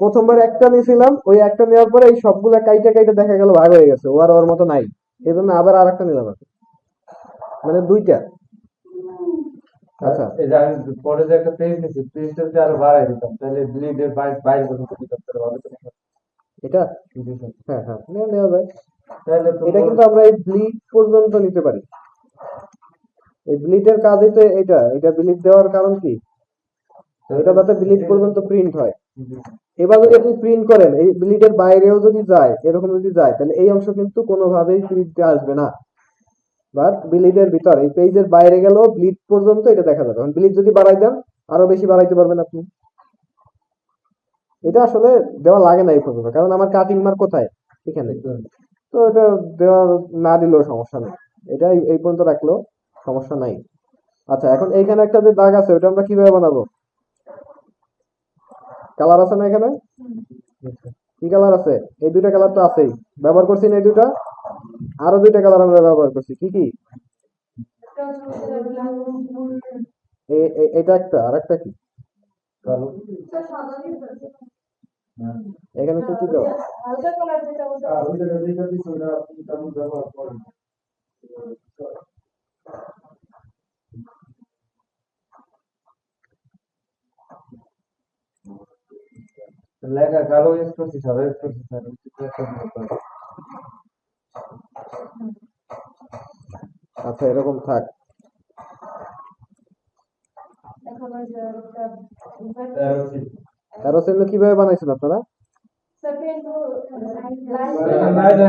প্রথমবার একটা নিয়েছিলাম, ওই একটা নেওয়ার পরে এই সবগুলা কাইটা কাইটা দেখা গেল ভাগ হয়ে গেছে, ও আর ওর মতো নাই। এই জন্য আবার আর একটা নিলাম আর কি। মানে দুইটা। আচ্ছা, এই যে আমি পরে যে একটা পেজ নিয়েছি, পেজটা যদি আরো বাড়াই দিতাম তাহলে ব্লিডের বাইরে পর্যন্ত দিতাম, তাহলে ভালো তো না? এটা জি স্যার। হ্যাঁ হ্যাঁ, নেওয়া যায়। তাহলে তো এটা কিন্তু আমরা এই ব্লিড পর্যন্ত নিতে পারি। এই ব্লিডের কাজই তো এটা। এটা ব্লিড দেওয়ার কারণ কি, এটা যাতে ব্লিড পর্যন্ত প্রিন্ট হয়। এবার যদি আপনি প্রিন্ট করেন, এই ব্লিডের বাইরেও যদি যায়, এরকম যদি যায়, তাহলে এই অংশ কিন্তু কোনোভাবেই প্রিন্টে আসবে না। বাট ব্লিডের ভিতর, এই পেজের বাইরে গেলেও ব্লিড পর্যন্ত এটা দেখা যাবে। এখন ব্লিড যদি বাড়াই দেন, আরো বেশি বাড়াইতে পারবেন আপনি। এটা আসলে দেওয়া লাগে না এই পর্যন্ত, কারণ আমার কাটিং মার্ক কোথায়, এখানে। তো এটা দেওয়া না দিলেও সমস্যা নেই, এটা এই পর্যন্ত রাখলেও সমস্যা নাই। আচ্ছা, এখন এইখানে একটা যে দাগ আছে, ওটা আমরা কিভাবে বানাবো? কালার আছে না এখানে? কি কালার আছে? এই দুইটা কালার তো আছেই, ব্যবহার করছি না এই দুইটা? আরো দুইটা কালার আমরা ব্যবহার করছি, কি কি? এটা একটা, আর একটা কি? এখানে কি কি দাও? হালকা কালার যেটা ওটা আর ওই জায়গায় যেটা দিচ্ছি ওটা আপনি তেমন ব্যবহার করেন লেখা কালো ইউজ করছি, সাদা ইউজ করছি স্যার। আচ্ছা, এরকম থাক। এখন ওই যে ওটা অ্যারোসেল কিভাবে বানাইছেন আপনারা? সার্ভেন্ট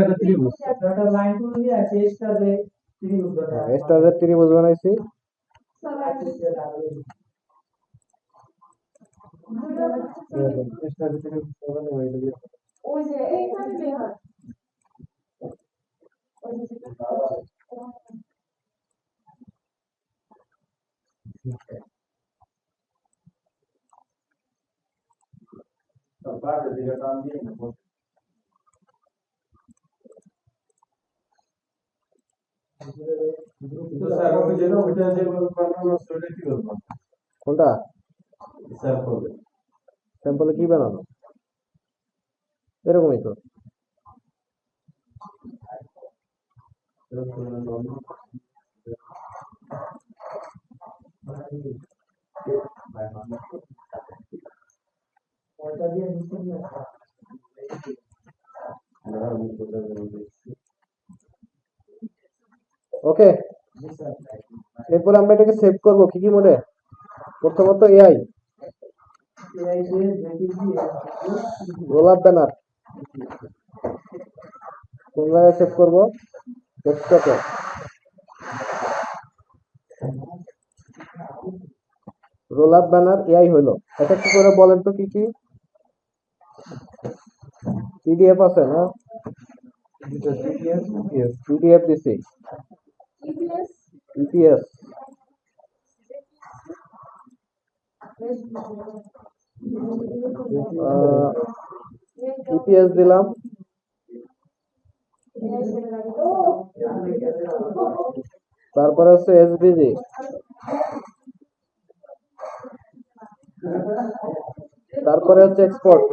একটা ত্রিভুজ। একটা লাইন করে দিয়ে চেষ্টাতে তিনি বুঝতে স্টারের ত্রিভুজ বানাইছি। ওই যে এইখানে লেখা ওই যে পারবে দিকে টান দিয়ে তো স্যার ওই যেটা ওইটা যে বানানো আছে ওটা কি বলবো কোনটা? স্যার করবে স্যাম্পলে কি বানানো? এরকমই তো। ওকে, এরপর আমরা এটাকে সেভ করব কি কি মোডে? প্রথমত এআই, রোল আপ ব্যানার। কোন জায়গায় সেভ করব? ডেস্কটপে। রোল আপ ব্যানার এআই হইলো। এটা কি করে বলেন তো, কি কি? পিডিএফ আছে না? পিডিএফ দিছি। ইপিএস ইপিএস, ইপিএস দিলাম। তারপরে হচ্ছে এসভিজি। তারপরে হচ্ছে এক্সপোর্ট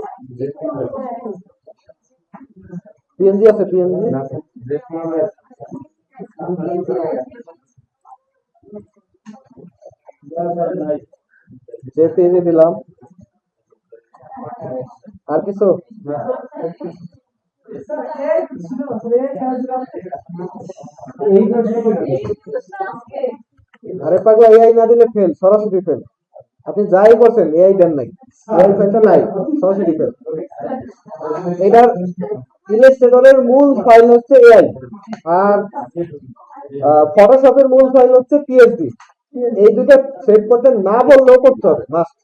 পিএনজি আছে পিএনজি যে পেজে দিলাম আর কিছু আরে পাগলা এআই না দিলে ফেল সরাসরি ফেল আপনি যাই করছেন এআই দেন নাই এআই ফাইলটা নাই সরাসরি ফেল এটার ইলাস্ট্রেটরের মূল ফাইল হচ্ছে এআই আর ফটোশপের মূল ফাইল হচ্ছে পিএইচডি এই দুটো সেট করতে না বললেও করতে হবে মাস্ট